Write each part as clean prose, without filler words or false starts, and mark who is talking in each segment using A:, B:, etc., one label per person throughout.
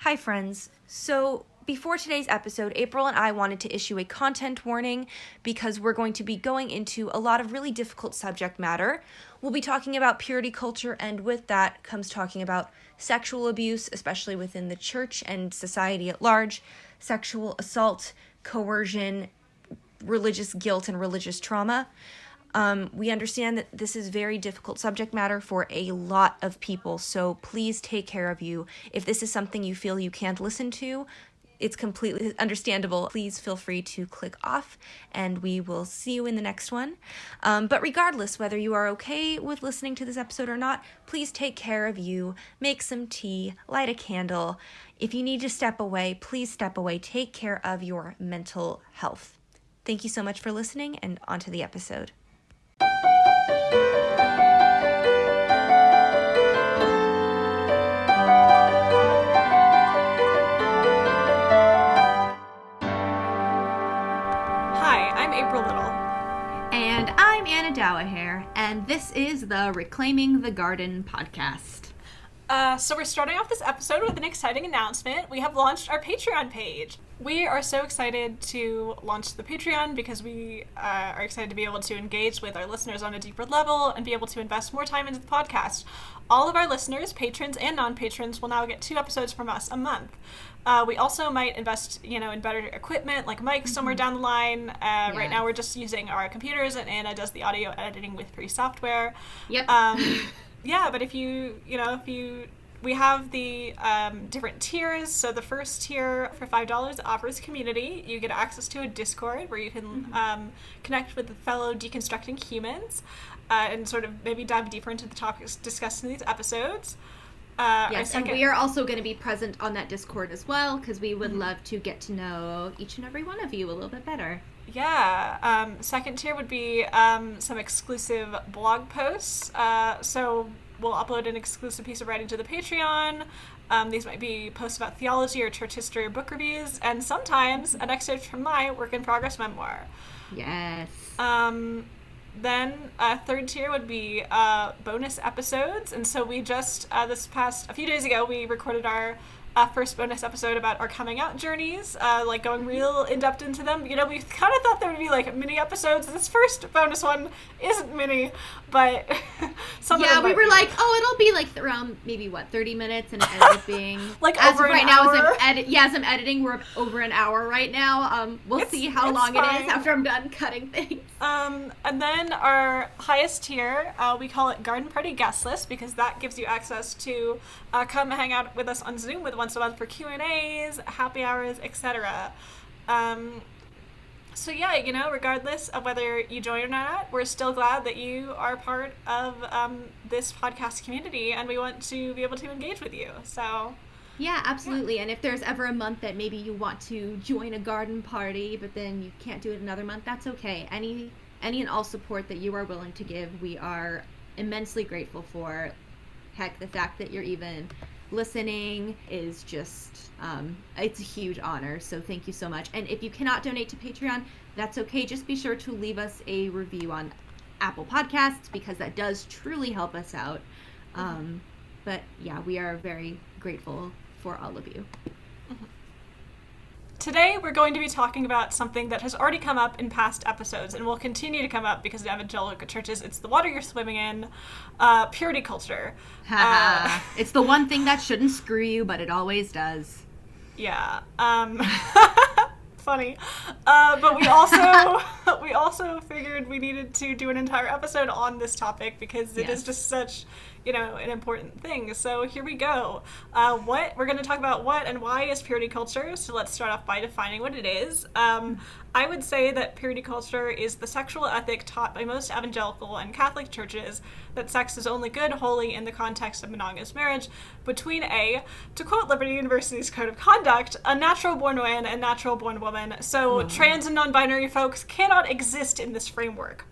A: Hi, friends. So, before today's episode, April and I wanted to issue a content warning because we're going to be going into a lot of really difficult subject matter. We'll be talking about purity culture, and with that comes talking about sexual abuse, especially within the church and society at large, sexual assault, coercion, religious guilt, and religious trauma. We understand that this is very difficult subject matter for a lot of people, so please take care of you. If this is something you feel you can't listen to, it's completely understandable. Please feel free to click off, and we will see you in the next one. But regardless, whether you are okay with listening to this episode or not, please take care of you. Make some tea, light a candle. If you need to step away, please step away. Take care of your mental health. Thank you so much for listening, and on to the episode.
B: Hi, I'm April Little.
A: And I'm Anna Dowahair, and this is the Reclaiming the Garden podcast.
B: So we're starting off this episode with an exciting announcement. We have launched our Patreon page. We are so excited to launch the Patreon because we are excited to be able to engage with our listeners on a deeper level and be able to invest more time into the podcast. All of our listeners, patrons and non-patrons, will now get 2 episodes from us a month. We also might invest, in better equipment like mics somewhere down the line. Yes. Right now we're just using our computers, and Anna does the audio editing with free software.
A: Yep.
B: Yeah, but if we have the different tiers. So the first tier for $5 offers community. You get access to a Discord where you can connect with fellow deconstructing humans and sort of maybe dive deeper into the topics discussed in these episodes.
A: Yes, and we are also going to be present on that Discord as well because we would love to get to know each and every one of you a little bit better.
B: Yeah. Second tier would be some exclusive blog posts. So we'll upload an exclusive piece of writing to the Patreon. These might be posts about theology or church history or book reviews, and sometimes an excerpt from my work-in-progress memoir.
A: Yes.
B: Then third tier would be bonus episodes, and so we just a few days ago we recorded our first bonus episode about our coming out journeys, going real in-depth into them. We kind of thought there would be mini episodes. This first bonus one isn't mini, but
A: we were like, it'll be around maybe 30 minutes, and it ended up being
B: as over right now
A: hour. As I'm editing, we're over an hour right now. We'll see how long it is after I'm done cutting things.
B: And then our highest tier, we call it Garden Party Guest List, because that gives you access to come hang out with us on Zoom once a month for Q&As, happy hours, etc. So yeah, regardless of whether you join or not, we're still glad that you are part of this podcast community, and we want to be able to engage with you. So
A: yeah, absolutely. Yeah. And if there's ever a month that maybe you want to join a garden party, but then you can't do it another month, that's okay. Any and all support that you are willing to give, we are immensely grateful for. Heck, the fact that you're even listening is just, it's a huge honor. So thank you so much. And if you cannot donate to Patreon, that's okay. Just be sure to leave us a review on Apple Podcasts because that does truly help us out. But yeah, we are very grateful for all of you.
B: Today, we're going to be talking about something that has already come up in past episodes and will continue to come up because in evangelical churches, it's the water you're swimming in, purity culture.
A: It's the one thing that shouldn't screw you, but it always does.
B: Yeah. Funny. But we also figured we needed to do an entire episode on this topic because it is just such, an important thing. So here we go. We're going to talk about what and why is purity culture. So let's start off by defining what it is. I would say that purity culture is the sexual ethic taught by most evangelical and Catholic churches that sex is only good, holy in the context of monogamous marriage between to quote Liberty University's Code of Conduct, a natural-born man and natural-born woman. So trans and non-binary folks cannot exist in this framework.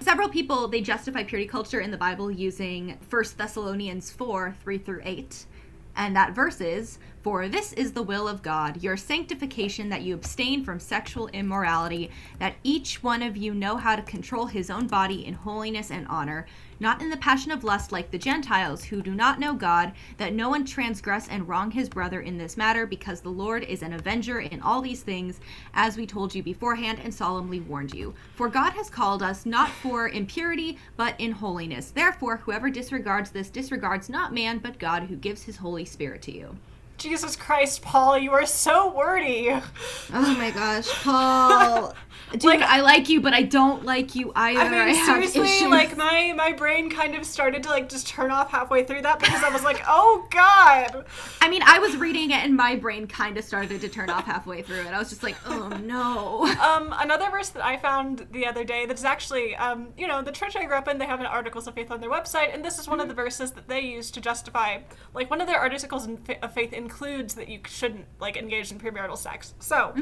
A: Several people, they justify purity culture in the Bible using 1 Thessalonians 4, 3-8. And that verse is, "For this is the will of God, your sanctification, that you abstain from sexual immorality, that each one of you know how to control his own body in holiness and honor, not in the passion of lust like the Gentiles who do not know God, that no one transgress and wrong his brother in this matter, because the Lord is an avenger in all these things, as we told you beforehand and solemnly warned you. For God has called us not for impurity, but in holiness. Therefore, whoever disregards this disregards not man, but God, who gives his Holy Spirit to you.
B: Jesus Christ, Paul, you are so wordy.
A: Oh my gosh, Paul. Dude, like, I like you, but I don't like you either.
B: I mean, seriously, like, my brain kind of started to, like, just turn off halfway through that because I was like, oh, God.
A: I mean, I was reading it, and my brain kind of started to turn off halfway through it. I was just like, oh, no.
B: Another verse that I found the other day that's actually, you know, the church I grew up in, they have an Articles of Faith on their website, and this is one of the verses that they use to justify, like, one of their articles of faith includes that you shouldn't, like, engage in premarital sex. So,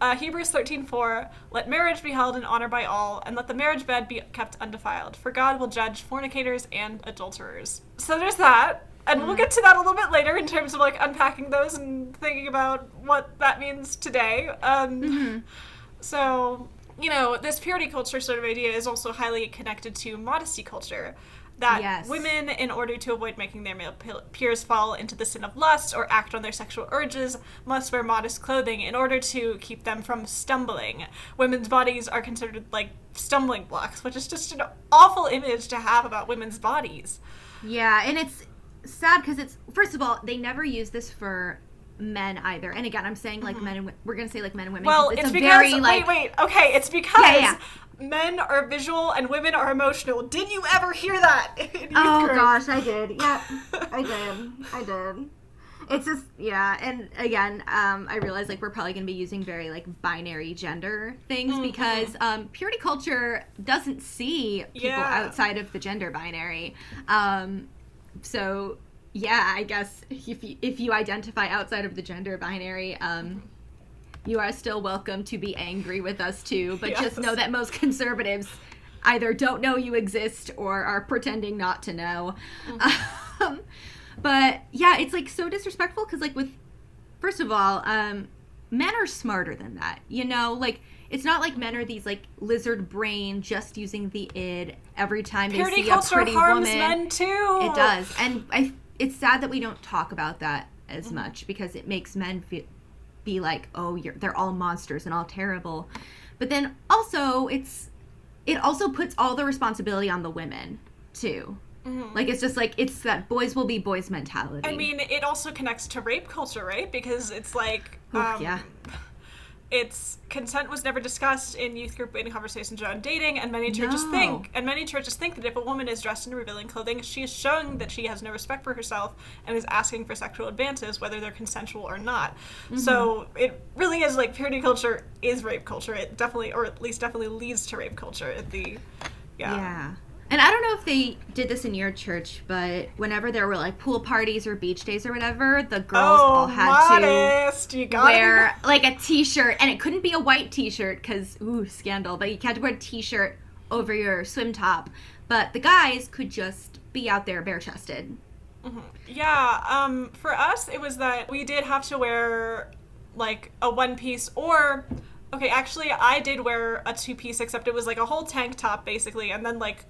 B: Hebrews 13:4, let marriage be held in honor by all, and let the marriage bed be kept undefiled, for God will judge fornicators and adulterers. So there's that, and we'll get to that a little bit later in terms of, like, unpacking those and thinking about what that means today. So, you know, this purity culture sort of idea is also highly connected to modesty culture. That women, in order to avoid making their male peers fall into the sin of lust or act on their sexual urges, must wear modest clothing in order to keep them from stumbling. Women's bodies are considered, like, stumbling blocks, which is just an awful image to have about women's bodies.
A: Yeah, and it's sad because it's, first of all, they never use this for men either. And again, I'm saying, like, men and women. We're going to say, like, men and women.
B: Well, it's because, very, like, wait, okay, it's because... Men are visual and women are emotional. Did you ever hear that in youth group?
A: Gosh, I did. Yeah, I did. It's just, yeah, and again, I realize, like, we're probably going to be using very, like, binary gender things because purity culture doesn't see people outside of the gender binary. So, yeah, I guess if you identify outside of the gender binary, you are still welcome to be angry with us too, but just know that most conservatives either don't know you exist or are pretending not to know. But yeah, it's, like, so disrespectful because, like, with, first of all, men are smarter than that, you know? Like, it's not like men are these, like, lizard brain just using the id every time they see a pretty woman.
B: Men too.
A: It does, and it's sad that we don't talk about that as much because it makes men be like, oh, they're all monsters and all terrible. But then also it also puts all the responsibility on the women too. Like, it's just like, it's that boys will be boys mentality.
B: I mean, it also connects to rape culture, right? Because it's like it's consent was never discussed in youth group in conversations around dating, and many churches think that if a woman is dressed in revealing clothing, she is showing that she has no respect for herself and is asking for sexual advances, whether they're consensual or not. So it really is, like, purity culture is rape culture. It definitely, or at least definitely, leads to rape culture.
A: Yeah. And I don't know if they did this in your church, but whenever there were, like, pool parties or beach days or whatever, the girls all had to wear, like, a t-shirt. And it couldn't be a white t-shirt because, scandal. But you had to wear a t-shirt over your swim top. But the guys could just be out there bare-chested.
B: Yeah, for us, it was that we did have to wear, like, a one-piece or... Okay, actually, I did wear a two-piece, except it was, like, a whole tank top, basically, and then, like,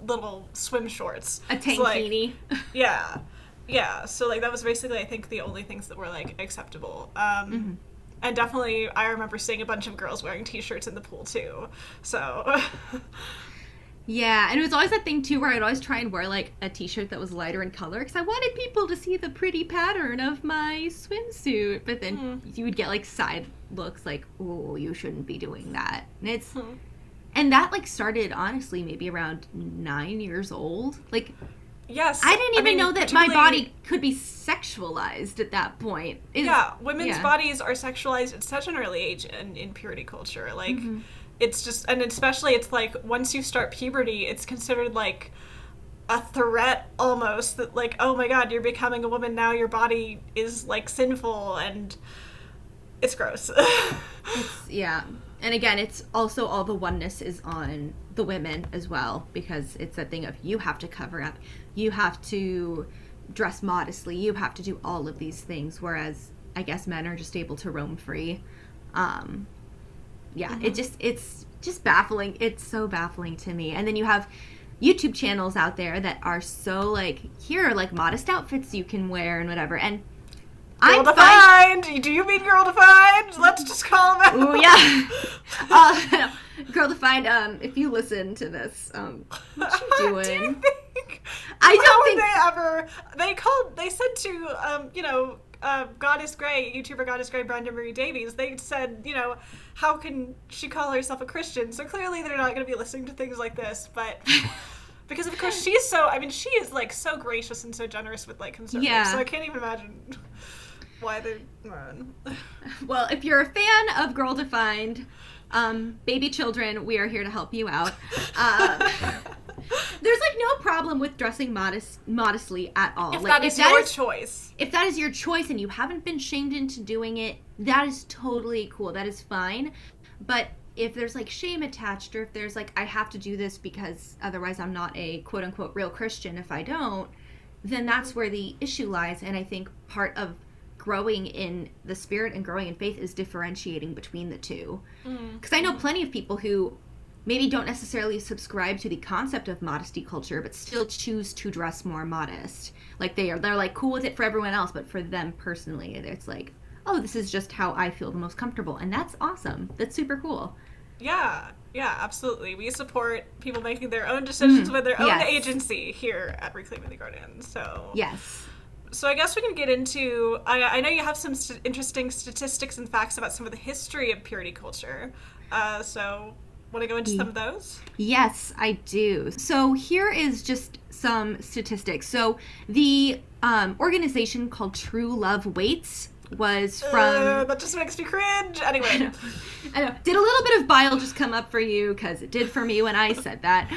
B: little swim shorts.
A: A tankini.
B: So, like, yeah. So, like, that was basically, I think, the only things that were, like, acceptable. And definitely, I remember seeing a bunch of girls wearing t-shirts in the pool, too. So...
A: Yeah, and it was always that thing, too, where I'd always try and wear, like, a t-shirt that was lighter in color, because I wanted people to see the pretty pattern of my swimsuit. But then you would get, like, side looks like, oh, you shouldn't be doing that. And it's... And that, like, started, honestly, maybe around 9 years old. Like...
B: Yes.
A: I didn't even know that my body could be sexualized at that point.
B: Women's bodies are sexualized at such an early age in purity culture. Like... It's just, and especially it's like, once you start puberty, it's considered like a threat almost that, like, oh my God, you're becoming a woman now, your body is, like, sinful, and it's gross.
A: And again, it's also all the oneness is on the women as well, because it's that thing of you have to cover up, you have to dress modestly, you have to do all of these things, whereas I guess men are just able to roam free. It's just baffling. It's so baffling to me. And then you have YouTube channels out there that are so like, here are like modest outfits you can wear and whatever. And
B: Girl defined. Do you mean girl defined? Let's just call them out.
A: Ooh, yeah. Girl defined. If you listen to this, what you doing?
B: Do you think?
A: I don't think
B: they ever. They said to Goddess Gray, YouTuber Goddess Gray, Brenda Marie Davies. They said, how can she call herself a Christian? So clearly they're not going to be listening to things like this, but. Because of course she is like so gracious and so generous with like conservatives. Yeah. So I can't even imagine why they're.
A: Well, if you're a fan of Girl Defined, baby children, we are here to help you out. There's like no problem with dressing modestly at all.
B: If that is your choice.
A: If that is your choice and you haven't been shamed into doing it, that is totally cool. That is fine. But if there's like shame attached, or if there's like, I have to do this because otherwise I'm not a quote unquote real Christian if I don't, then that's where the issue lies. And I think part of growing in the spirit and growing in faith is differentiating between the two. Because I know plenty of people who maybe don't necessarily subscribe to the concept of modesty culture, but still choose to dress more modest. Like they're like cool with it for everyone else, but for them personally, it's like, oh, this is just how I feel the most comfortable. And that's awesome. That's super cool.
B: Yeah, absolutely. We support people making their own decisions with their own agency here at Reclaiming the Garden. So
A: yes.
B: So I guess we can get into, I know you have some interesting statistics and facts about some of the history of purity culture. So want to go into some of those? Yes,
A: I do. So here is just some statistics. So the organization called True Love Waits was from...
B: that just makes me cringe. Anyway.
A: I know. Did a little bit of bile just come up for you? Because it did for me when I said that.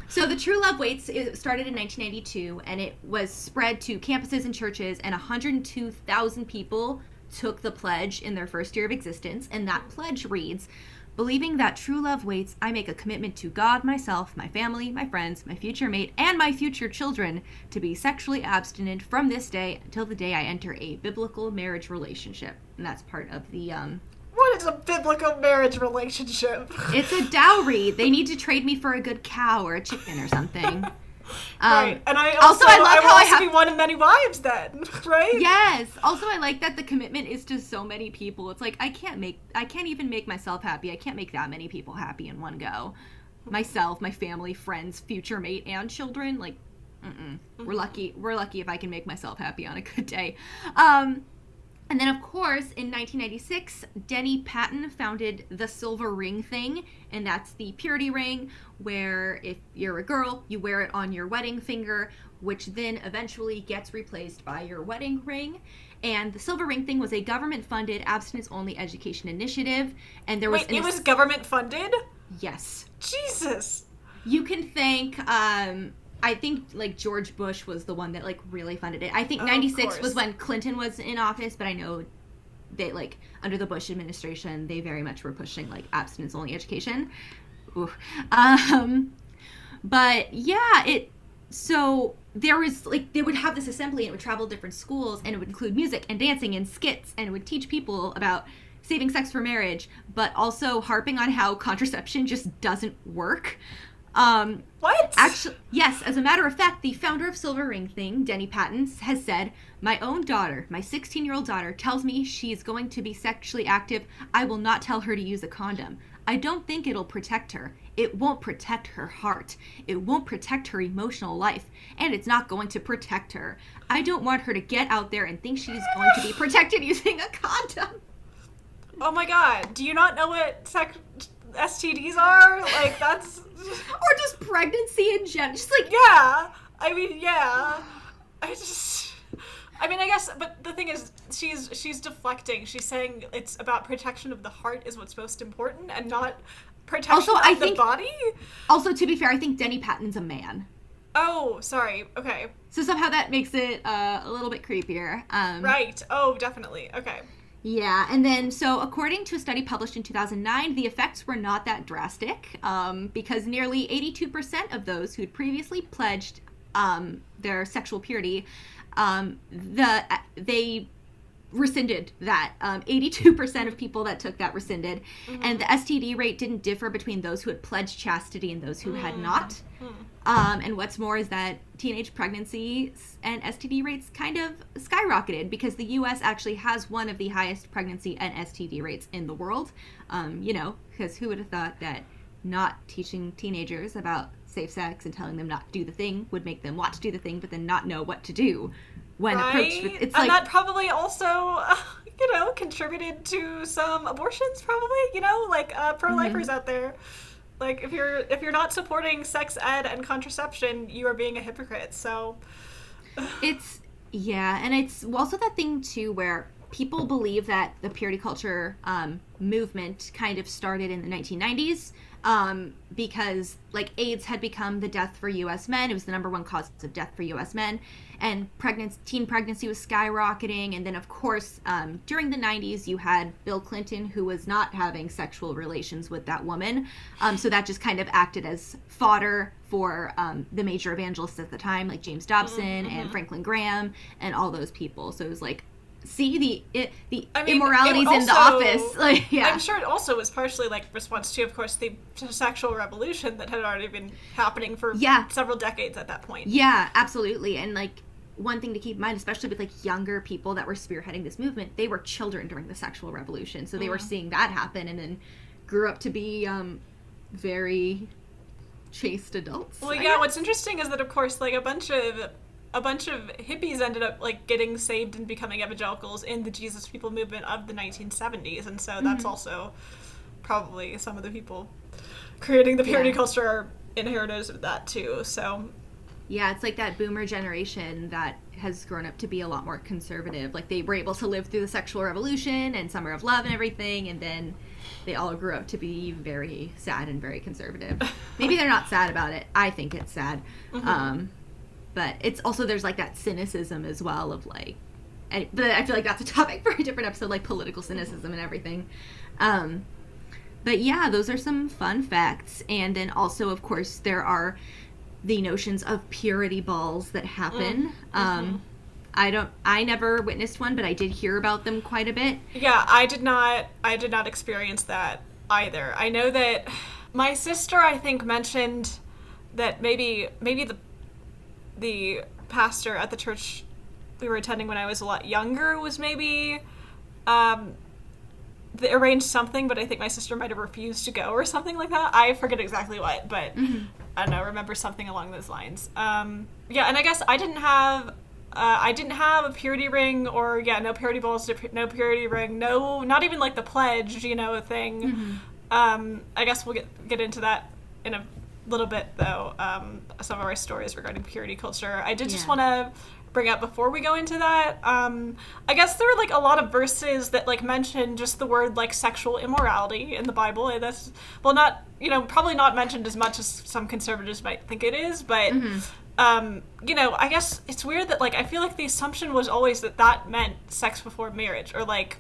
A: So the True Love Waits, it started in 1992, and it was spread to campuses and churches, and 102,000 people took the pledge in their first year of existence. And that pledge reads, believing that true love waits, I make a commitment to God, myself, my family, my friends, my future mate, and my future children to be sexually abstinent from this day until the day I enter a biblical marriage relationship. And that's part of the...
B: What is a biblical marriage relationship?
A: It's a dowry. They need to trade me for a good cow or a chicken or something.
B: Right. And I also I be one of many wives then, right?
A: Yes. Also, I like that the commitment is to so many people. It's like, I can't even make myself happy. I can't make that many people happy in one go. Myself, my family, friends, future mate, and children. Like, We're lucky if I can make myself happy on a good day. And then, of course, in 1996, Denny Patton founded the Silver Ring thing, and that's the purity ring, where if you're a girl, you wear it on your wedding finger, which then eventually gets replaced by your wedding ring. And the Silver Ring thing was a government-funded, abstinence-only education initiative, and there was...
B: Wait, it was government-funded?
A: Yes.
B: Jesus!
A: You can thank... I think, like, George Bush was the one that, like, really funded it. I think 96 was when Clinton was in office, but I know they, like, under the Bush administration, they very much were pushing, like, abstinence-only education. Ooh. But, yeah, so there was, like, they would have this assembly, and it would travel to different schools, and it would include music and dancing and skits, and it would teach people about saving sex for marriage, but also harping on how contraception just doesn't work.
B: What?
A: Actually, yes. As a matter of fact, the founder of Silver Ring thing, Denny Patton, has said, my own daughter, my 16-year-old daughter, tells me she's going to be sexually active. I will not tell her to use a condom. I don't think it'll protect her. It won't protect her heart. It won't protect her emotional life. And it's not going to protect her. I don't want her to get out there and think she's going to be protected using a condom.
B: Oh my god. Do you not know what STDs are? Like, that's...
A: Or just pregnancy in general. Just like...
B: Yeah. I mean, yeah. I guess, but the thing is, she's deflecting. She's saying it's about protection of the heart is what's most important and not protection of the body?
A: Also, to be fair, I think Denny Patton's a man.
B: Oh, sorry. Okay.
A: So somehow that makes it a little bit creepier.
B: Right. Oh, definitely. Okay.
A: Yeah, and then, so according to a study published in 2009, the effects were not that drastic, because nearly 82% of those who'd previously pledged their sexual purity, they
C: rescinded that. 82% of people that took that rescinded. And the STD rate didn't differ between those who had pledged chastity and those who had not. And what's more is that teenage pregnancies and STD rates kind of skyrocketed because the U.S. actually has one of the highest pregnancy and STD rates in the world. Because who would have thought that not teaching teenagers about safe sex and telling them not to do the thing would make them want to do the thing, but then not know what to do when approached with,
B: it's and that probably also contributed to some abortions, probably, pro-lifers out there, like if you're not supporting sex ed and contraception, you are being a hypocrite. So
C: it's and it's also that thing too where people believe that the purity culture movement kind of started in the 1990s because like AIDS had become the death for U.S. men. It was the number one cause of death for U.S. men, and teen pregnancy was skyrocketing. And then of course during the 90s you had Bill Clinton, who was not having sexual relations with that woman, so that just kind of acted as fodder for the major evangelists at the time, like James Dobson and Franklin Graham and all those people. So it was like, see the immoralities in the office.
B: I'm sure it also was partially like response to, of course, the sexual revolution that had already been happening for several decades at that point.
C: Yeah, absolutely. And like one thing to keep in mind, especially with like younger people that were spearheading this movement, they were children during the sexual revolution, so they were seeing that happen and then grew up to be very chaste adults.
B: Well, what's interesting is that, of course, like a bunch of hippies ended up like getting saved and becoming evangelicals in the Jesus People movement of the 1970s, and so that's also probably some of the people creating the purity culture are inheritors of that too. So
C: it's like that boomer generation that has grown up to be a lot more conservative. Like they were able to live through the sexual revolution and Summer of Love and everything, and then they all grew up to be very sad and very conservative. Maybe they're not sad about it. I think it's sad. But it's also, there's like that cynicism as well of like, but I feel like that's a topic for a different episode, like political cynicism and everything. But yeah, those are some fun facts. And then also, of course, there are the notions of purity balls that happen. I never witnessed one, but I did hear about them quite a bit.
B: Yeah, I did not experience that either. I know that my sister, I think, mentioned that maybe the pastor at the church we were attending when I was a lot younger was maybe they arranged something, but I think my sister might have refused to go or something like that. I forget exactly what, but I don't know, remember something along those lines. And I guess I didn't have a purity ring, or no purity balls, no purity ring, no, not even like the pledge, thing. I guess we'll get into that in a little bit, though, some of our stories regarding purity culture. I did just want to bring up before we go into that, I guess there are like a lot of verses that like mention just the word like sexual immorality in the Bible, and that's, well, not, probably not mentioned as much as some conservatives might think it is, but I guess it's weird that like I feel like the assumption was always that meant sex before marriage, or like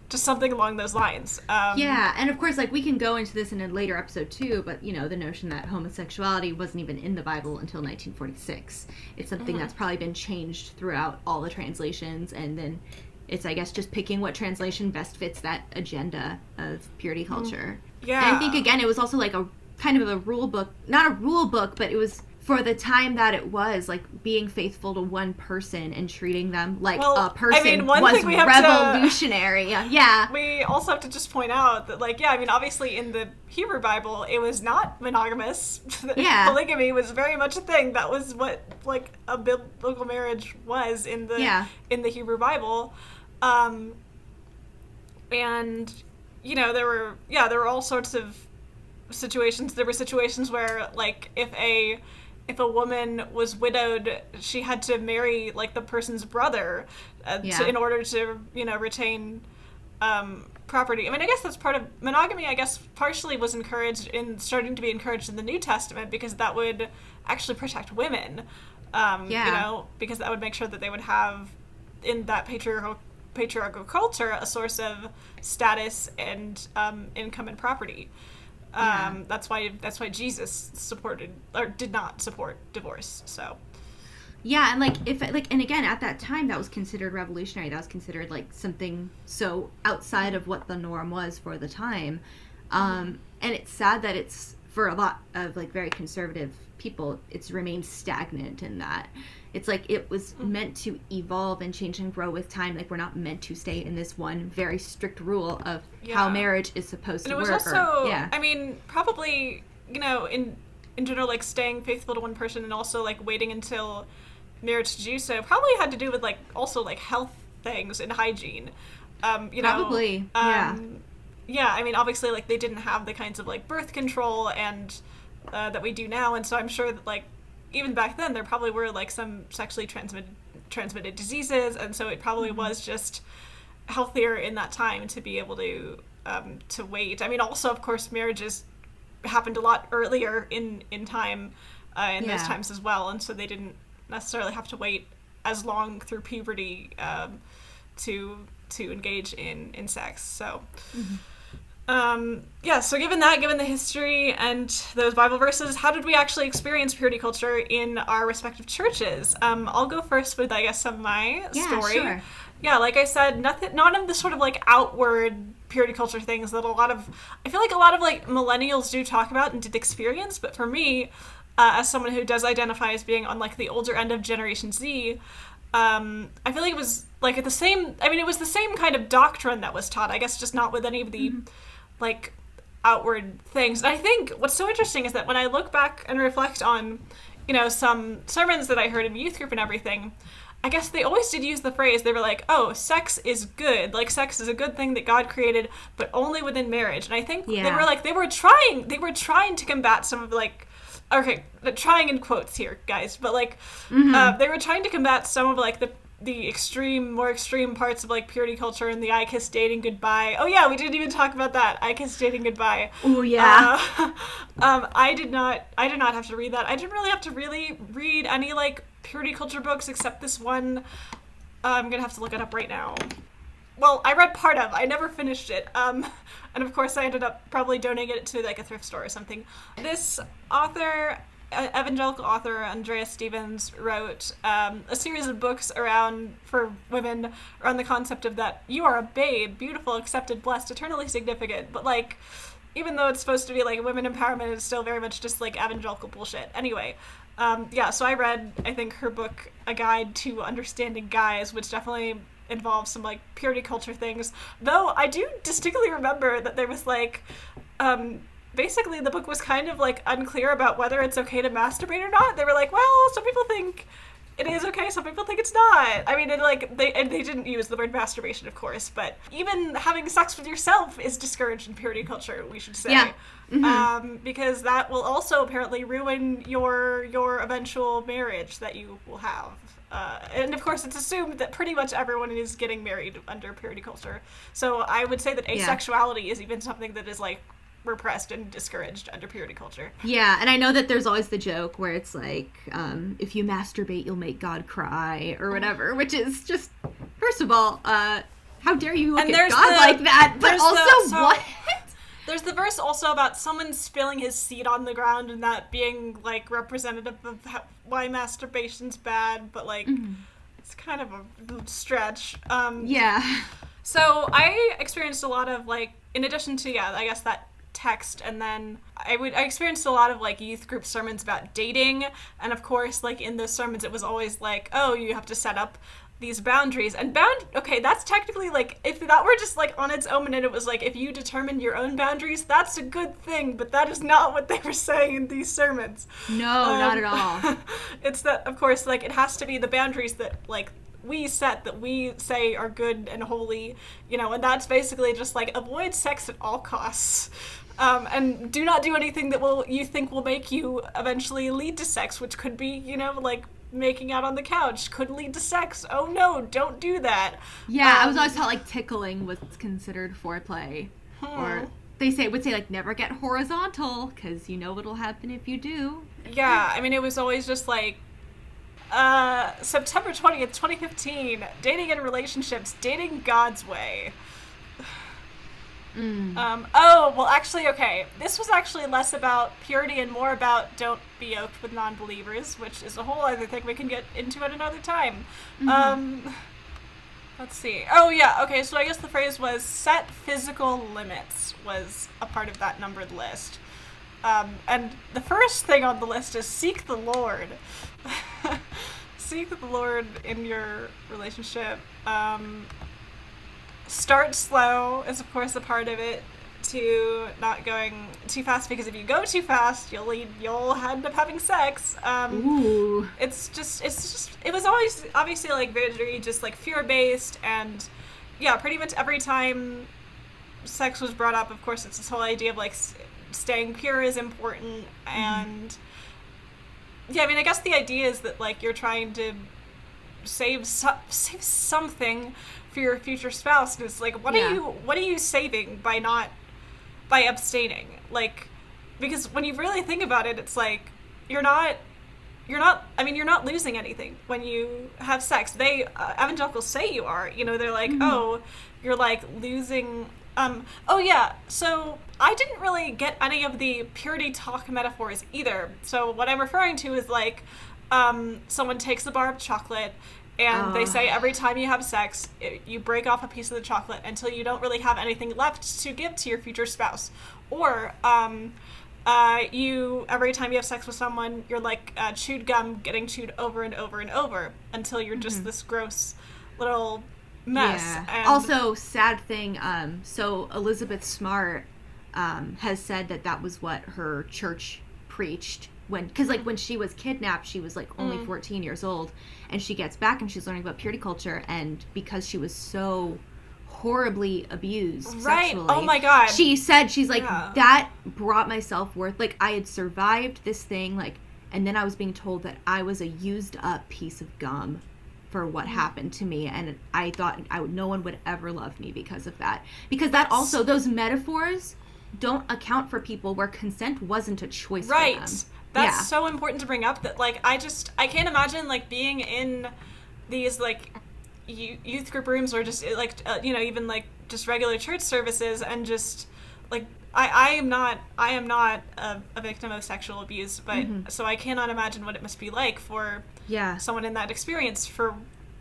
B: just something along those lines.
C: And of course, like, we can go into this in a later episode too, but, the notion that homosexuality wasn't even in the Bible until 1946. It's something that's probably been changed throughout all the translations, and then it's, I guess, just picking what translation best fits that agenda of purity culture.
B: Yeah.
C: And I think, again, it was also, like, a kind of a rule book, not a rule book, but it was, for the time that it was, like, being faithful to one person and treating them like a person was revolutionary.
B: We also have to just point out that, like, obviously in the Hebrew Bible, it was not monogamous. Polygamy was very much a thing. That was what, like, a biblical marriage was in the Hebrew Bible. And, there were all sorts of situations. There were situations where, like, if a woman was widowed, she had to marry like the person's brother in order to retain property. I guess that's part of monogamy. I guess partially was starting to be encouraged in the New Testament, because that would actually protect women. Because that would make sure that they would have, in that patriarchal culture, a source of status and income and property. That's why Jesus supported, or did not support, divorce. So
C: Yeah, and like if like and again at that time that was considered revolutionary. That was considered like something so outside of what the norm was for the time. And it's sad that it's for a lot of like very conservative people, it's remained stagnant in that. It's like it was meant to evolve and change and grow with time. Like we're not meant to stay in this one very strict rule of how marriage is supposed to work.
B: And it was also, I mean, probably, you know, in general, like staying faithful to one person and also like waiting until marriage to do so probably had to do with like also like health things and hygiene. You know,
C: probably,
B: yeah, I mean, obviously, like, they didn't have the kinds of, like, birth control and that we do now, and so I'm sure that, like, even back then, there probably were, like, some sexually transmitted diseases, and so it probably was just healthier in that time to be able to wait. I mean, also, of course, marriages happened a lot earlier in time, in those times as well, and so they didn't necessarily have to wait as long through puberty to engage in sex, so... so given the history and those Bible verses, how did we actually experience purity culture in our respective churches? I'll go first with, I guess, some of my story.
C: Sure.
B: Yeah, like I said, none of the sort of, like, outward purity culture things that I feel like a lot of, like, millennials do talk about and did experience, but for me, as someone who does identify as being on, like, the older end of Generation Z, I feel like it was, like, it was the same kind of doctrine that was taught, I guess, just not with any of the... like outward things. And I think what's so interesting is that when I look back and reflect on, you know, some sermons that I heard in youth group and everything, I guess they always did use the phrase, they were like, oh, sex is good. Like, sex is a good thing that God created, but only within marriage. And I think they were trying to combat some of, like, okay, trying in quotes here, guys, but, like, they were trying to combat some of, like, the more extreme parts of, like, purity culture and the I kiss dating goodbye. Oh yeah, we didn't even talk about that. I kiss dating goodbye.
C: Oh yeah.
B: I did not have to read that. I didn't really have to read any, like, purity culture books except this one. I'm gonna have to look it up right now. Well, I read part of. I never finished it. And of course I ended up probably donating it to, like, a thrift store or something. This author, evangelical author Andrea Stevens, wrote a series of books for women around the concept of that you are a babe, beautiful, accepted, blessed, eternally significant. But, like, even though it's supposed to be, like, women empowerment, it's still very much just, like, evangelical bullshit. Anyway, so I read, I think, her book, A Guide to Understanding Guys, which definitely involves some, like, purity culture things. Though I do distinctly remember that there was, like, basically the book was kind of, like, unclear about whether it's okay to masturbate or not. They were like, well, some people think it is okay, some people think it's not. I mean, they didn't use the word masturbation, of course, but even having sex with yourself is discouraged in purity culture, we should say. Yeah. Because that will also apparently ruin your eventual marriage that you will have. And of course, it's assumed that pretty much everyone is getting married under purity culture. So I would say that asexuality is even something that is, like, repressed and discouraged under purity culture.
C: Yeah, and I know that there's always the joke where it's like, if you masturbate, you'll make God cry, or whatever, which is just, first of all, how dare you look at God like that, but also, what?
B: There's the verse also about someone spilling his seed on the ground and that being, like, representative of why masturbation's bad, but, like, it's kind of a stretch. So I experienced a lot of, like, in addition to, I guess that text, and then I experienced a lot of, like, youth group sermons about dating, and of course, like, in those sermons it was always like, oh, you have to set up these boundaries, and that's technically, like, if that were just, like, on its own, and it was like, if you determine your own boundaries, that's a good thing, but that is not what they were saying in these sermons.
C: No, not at all.
B: It's that, of course, like, it has to be the boundaries that, like, we set, that we say are good and holy, you know, and that's basically just, like, avoid sex at all costs. And do not do anything that you think will make you eventually lead to sex, which could be, you know, like, making out on the couch could lead to sex. Oh no, don't do that.
C: Yeah, I was always taught, like, tickling was considered foreplay. Or they would say, like, never get horizontal, because you know what'll happen if you do.
B: Yeah, I mean, it was always just, like, September 20th, 2015, dating and relationships, dating God's way. Well, actually, okay. This was actually less about purity and more about don't be yoked with non-believers, which is a whole other thing we can get into at another time. Let's see. Oh, yeah, okay, so I guess the phrase was set physical limits was a part of that numbered list. And the first thing on the list is seek the Lord. Seek the Lord in your relationship. Start slow is, of course, a part of it, to not going too fast, because if you go too fast, you'll end up having sex.
C: Ooh.
B: It was always obviously like very just like fear-based, and yeah, pretty much every time sex was brought up, of course, it's this whole idea of like staying pure is important, and yeah, I mean, I guess the idea is that like you're trying to save something for your future spouse, and it's like, what are you saving by abstaining? Like, because when you really think about it, it's like you're not losing anything when you have sex. They evangelicals say you are, they're like, oh, you're like losing. So I didn't really get any of the purity talk metaphors either. So what I'm referring to is like someone takes a bar of chocolate and they say every time you have sex, you break off a piece of the chocolate until you don't really have anything left to give to your future spouse. Or every time you have sex with someone, you're like chewed gum getting chewed over and over and over until you're just this gross little mess.
C: Yeah.
B: And
C: also, sad thing, so Elizabeth Smart has said that was what her church preached because when she was kidnapped, she was like only 14 years old, and she gets back and she's learning about purity culture, and because she was so horribly abused sexually.
B: Oh my god.
C: She said, she's like, that brought my self-worth. Like, I had survived this thing, like, and then I was being told that I was a used up piece of gum for what happened to me, and I thought no one would ever love me because of that. Because that also, those metaphors don't account for people where consent wasn't a choice for them.
B: That's so important to bring up, that like I can't imagine like being in these like youth group rooms, or just like even like just regular church services, and just like I am not a victim of sexual abuse, but so I cannot imagine what it must be like for someone in that experience, for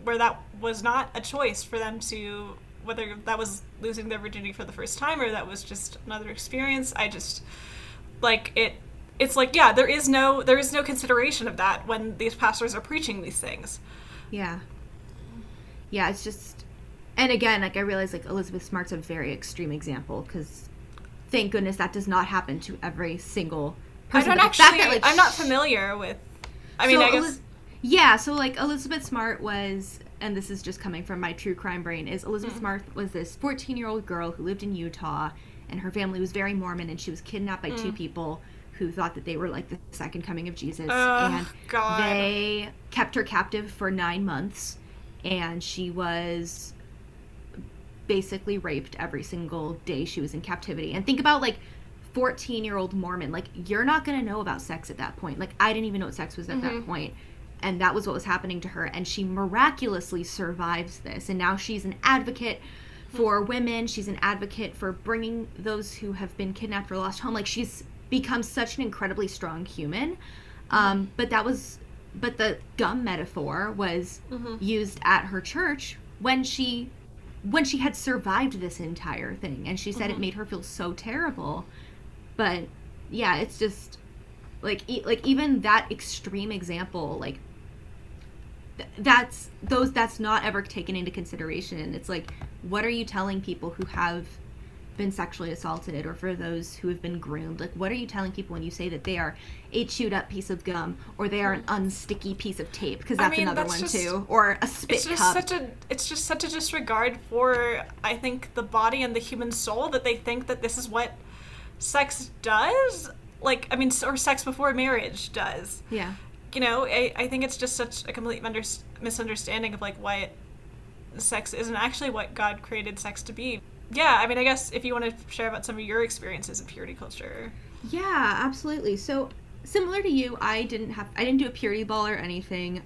B: where that was not a choice for them to, whether that was losing their virginity for the first time or that was just another experience. I just like it. It's like, there is no consideration of that when these pastors are preaching these things. Yeah, it's just, and again, like I realize like Elizabeth Smart's a very extreme example, because thank goodness that does not happen to every single person. I'm not familiar with,
C: so like Elizabeth Smart was, and this is just coming from my true crime brain, is Elizabeth Smart was this 14-year-old girl who lived in Utah, and her family was very Mormon, and she was kidnapped by two people who thought that they were like the second coming of Jesus. And they kept her captive for 9 months, and she was basically raped every single day she was in captivity. And think about like 14-year-old Mormon, like you're not going to know about sex at that point. Like I didn't even know what sex was at that point. And that was what was happening to her. And she miraculously survives this. And now she's an advocate for women. She's an advocate for bringing those who have been kidnapped or lost home. Like she's become such an incredibly strong human. But the gum metaphor was used at her church when she had survived this entire thing, and she said it made her feel so terrible. But yeah, it's just like even that extreme example, like that's not ever taken into consideration. And it's like, what are you telling people who have been sexually assaulted, or for those who have been groomed? Like, what are you telling people when you say that they are a chewed up piece of gum, or they are an unsticky piece of tape? Because that's another one too, or a spit cup.
B: It's just such a disregard for, I think, the body and the human soul, that they think that this is what sex does. Like, I mean, or sex before marriage does.
C: Yeah.
B: I think it's just such a complete misunderstanding of like what sex isn't actually what God created sex to be. Yeah, I mean, I guess if you want to share about some of your experiences of purity culture.
C: Yeah, absolutely. So, similar to you, I didn't do a purity ball or anything.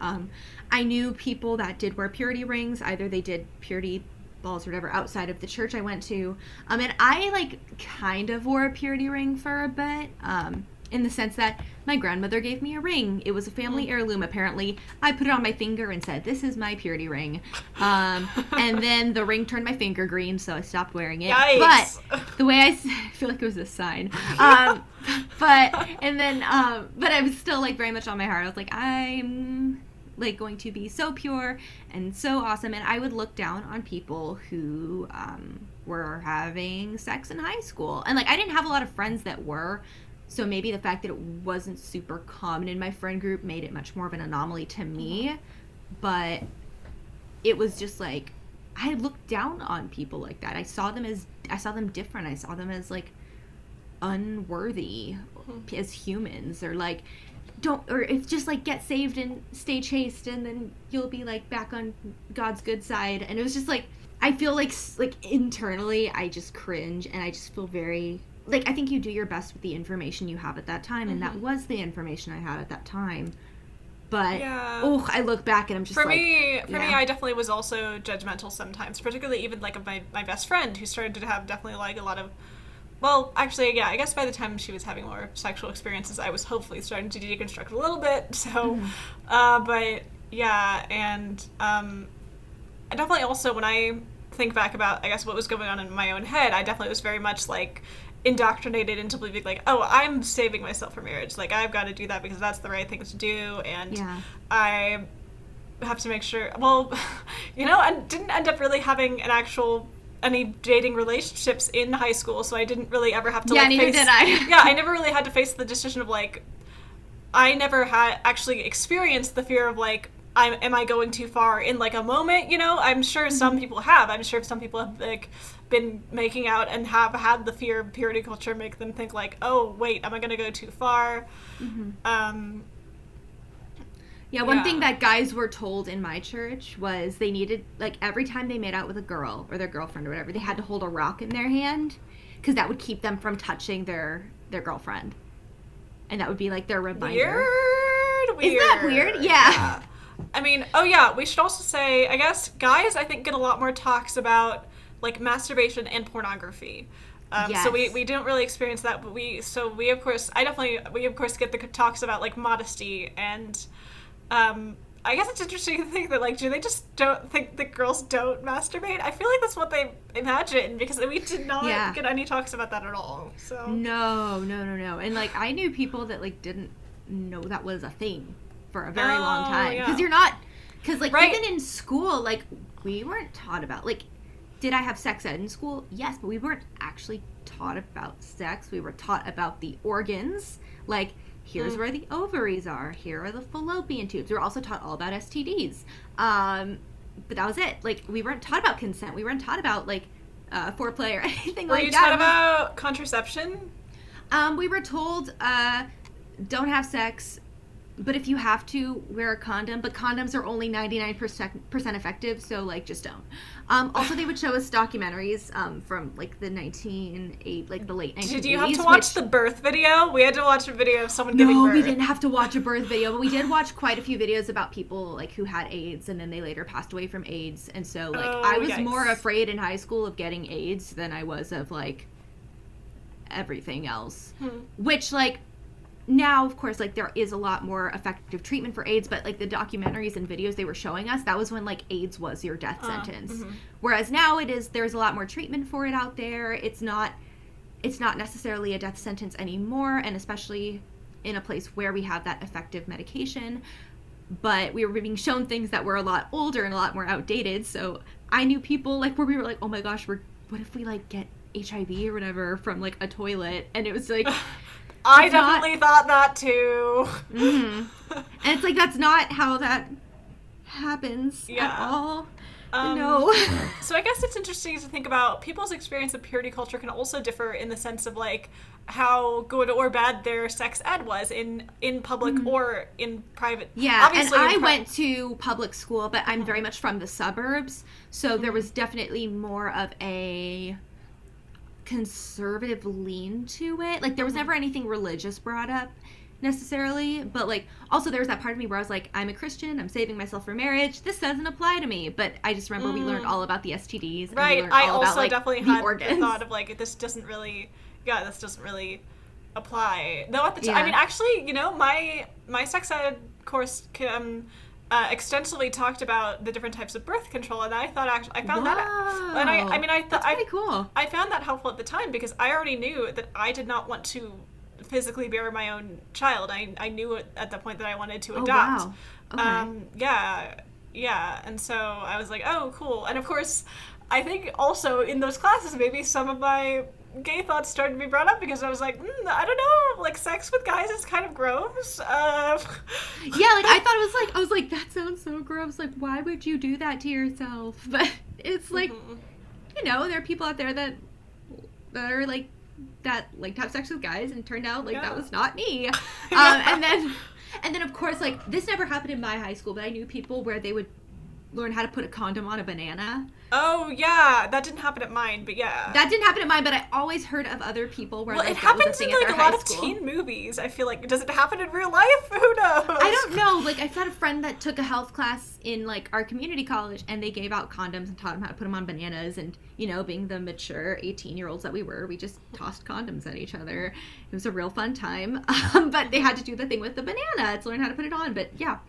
C: I knew people that did wear purity rings. Either they did purity balls or whatever outside of the church I went to. And I, like, kind of wore a purity ring for a bit, in the sense that my grandmother gave me a ring. It was a family heirloom, apparently. I put it on my finger and said, "This is my purity ring." And then the ring turned my finger green, so I stopped wearing it.
B: Yikes.
C: But the way I feel like it was a sign. But I was still, like, very much on my heart. I was like, I'm, like, going to be so pure and so awesome. And I would look down on people who were having sex in high school. And, like, I didn't have a lot of friends that were. So maybe the fact that it wasn't super common in my friend group made it much more of an anomaly to me. But it was just like, I looked down on people like that. I saw them different. I saw them as, like, unworthy as humans, or like, or it's just like, get saved and stay chaste and then you'll be, like, back on God's good side. And it was just like, I feel like internally I just cringe, and I just feel very, like, I think you do your best with the information you have at that time, and that was the information I had at that time. But, I look back and I'm just
B: For me, I definitely was also judgmental sometimes, particularly even, like, of my best friend, who started to have definitely, like, a lot of, well, actually, yeah, I guess by the time she was having more sexual experiences, I was hopefully starting to deconstruct a little bit, so, but, yeah, and, I definitely also, when I think back about, I guess, what was going on in my own head, I definitely was very much, like, indoctrinated into believing, like, oh, I'm saving myself for marriage, like, I've got to do that because that's the right thing to do, and I have to make sure, well, you know, I didn't end up really having any dating relationships in high school, so I didn't really ever have to, like,
C: neither did I.
B: I never really had to face the decision of, like, I never had actually experienced the fear of, like, am I going too far in, like, a moment, you know? I'm sure some people have. I'm sure some people have, like, been making out and have had the fear of purity culture make them think, like, oh, wait, am I going to go too far? One
C: thing that guys were told in my church was they needed, like, every time they made out with a girl or their girlfriend or whatever, they had to hold a rock in their hand, because that would keep them from touching their girlfriend. And that would be, like, their reminder.
B: Weird.
C: Isn't that weird? Yeah.
B: I mean, we should also say, I guess, guys, I think, get a lot more talks about, like, masturbation and pornography. So we didn't really experience that, but we of course get the talks about, like, modesty, and I guess it's interesting to think that, like, do they just don't think that girls don't masturbate? I feel like that's what they imagine, because we did not get any talks about that at all. So no.
C: And, like, I knew people that, like, didn't know that was a thing for a very long time, because like, even in school, like, we weren't taught about, like, did I have sex ed in school? Yes, but we weren't actually taught about sex. We were taught about the organs, like, here's where the ovaries are, here are the fallopian tubes. We were also taught all about STDs, but that was it. Like, we weren't taught about consent. We weren't taught about, like, foreplay or anything like that.
B: Were you taught about contraception?
C: We were told, don't have sex, but if you have to, wear a condom. But condoms are only 99% effective, so, like, just don't. Also, they would show us documentaries from, like, the late 1980s.
B: Did you have to watch the birth video? We had to watch a video of someone giving birth.
C: No, we didn't have to watch a birth video, but we did watch quite a few videos about people, like, who had AIDS, and then they later passed away from AIDS. And so, like, I was more afraid in high school of getting AIDS than I was of, like, everything else. Which, like, now, of course, like, there is a lot more effective treatment for AIDS, but, like, the documentaries and videos they were showing us, that was when, like, AIDS was your death sentence. Whereas now there's a lot more treatment for it out there. It's not necessarily a death sentence anymore, and especially in a place where we have that effective medication. But we were being shown things that were a lot older and a lot more outdated. So I knew people, like, where we were like, oh my gosh, what if we, like, get HIV or whatever from, like, a toilet? And it was like...
B: I definitely thought that too.
C: And it's like, that's not how that happens at all. No.
B: So I guess it's interesting to think about people's experience of purity culture can also differ in the sense of, like, how good or bad their sex ed was in public or in private.
C: Yeah, obviously, and I went to public school, but I'm very much from the suburbs, so there was definitely more of a conservative lean to it. Like, there was never anything religious brought up. necessarily, but like also there was that part of me where I was like, I'm a Christian, I'm saving myself for marriage, this doesn't apply to me. But I just remember we learned all about the STDs, and
B: right.
C: we learned
B: I
C: all
B: also
C: about, like,
B: definitely
C: the
B: had
C: organs.
B: the thought of like, this doesn't really apply. Though at the time,
C: Yeah.
B: I mean, actually, you know, my sex ed course extensively talked about the different types of birth control, and I thought I found that, and I mean, I thought
C: that's pretty cool.
B: I found that helpful at the time because I already knew that I did not want to physically bear my own child. I knew at the point that I wanted to adopt.
C: Oh, wow. Okay.
B: Yeah, and so I was like, oh, cool. And of course, I think also in those classes, maybe some of my gay thoughts started to be brought up because I was like, I don't know, like sex with guys is kind of gross.
C: Yeah, like I was like, that sounds so gross. Like, why would you do that to yourself? But it's like, you know, there are people out there that are like that, like to have sex with guys, and it turned out like that was not me. And then of course, like, this never happened in my high school, but I knew people where they would learn how to put a condom on a banana.
B: Oh, yeah. That didn't happen at mine, but yeah.
C: That didn't happen at mine, but I always heard of other people where,
B: well,
C: like,
B: it
C: that was
B: happens
C: a thing
B: in,
C: at
B: like,
C: their
B: a lot
C: high
B: of
C: school.
B: teen movies, I feel like. Does it happen in real life? Who knows?
C: I don't know. Like, I've had a friend that took a health class in, like, our community college, and they gave out condoms and taught them how to put them on bananas, and, you know, being the mature 18-year-olds that we were, we just tossed condoms at each other. It was a real fun time. But they had to do the thing with the banana to learn how to put it on. But, yeah,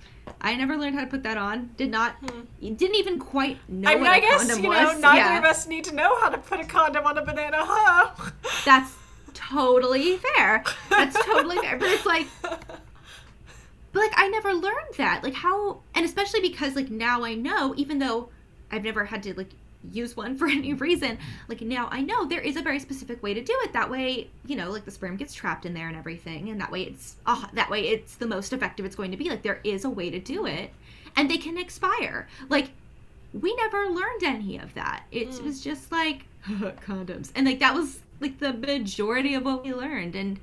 C: I never learned how to put that on. Didn't even quite know what a condom was.
B: I guess, neither of us need to know how to put a condom on a banana, huh?
C: That's totally fair. That's totally fair. But it's like, I never learned that. Like, how, and especially because, like, now I know, even though I've never had to, like, use one for any reason, like, now I know there is a very specific way to do it. That way, you know, like, the sperm gets trapped in there and everything, and that way it's the most effective it's going to be. Like, there is a way to do it, and they can expire. Like, we never learned any of that. It was just like condoms, and like that was like the majority of what we learned. And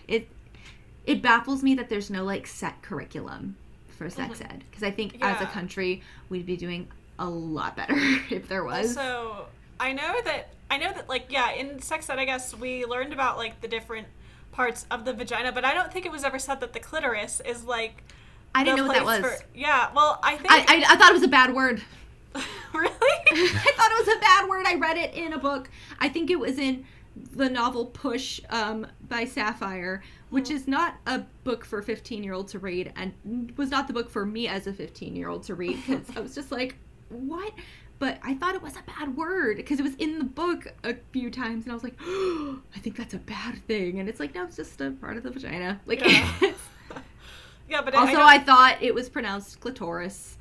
C: it baffles me that there's no like set curriculum for sex ed, because I think as a country we'd be doing a lot better if there was.
B: Also, I know that like, yeah, in sex ed, I guess we learned about like the different parts of the vagina, but I don't think it was ever said that the clitoris is like.
C: I didn't know what that was.
B: Yeah, well, I think...
C: I thought it was a bad word.
B: Really?
C: I thought it was a bad word. I read it in a book. I think it was in the novel Push by Sapphire, which is not a book for 15-year-olds to read, and was not the book for me as a 15-year-old to read, because I was just like, what? But I thought it was a bad word, because it was in the book a few times, and I was like, oh, I think that's a bad thing. And it's like, no, it's just a part of the vagina. Like,
B: yeah, but
C: also, I thought it was pronounced clitoris.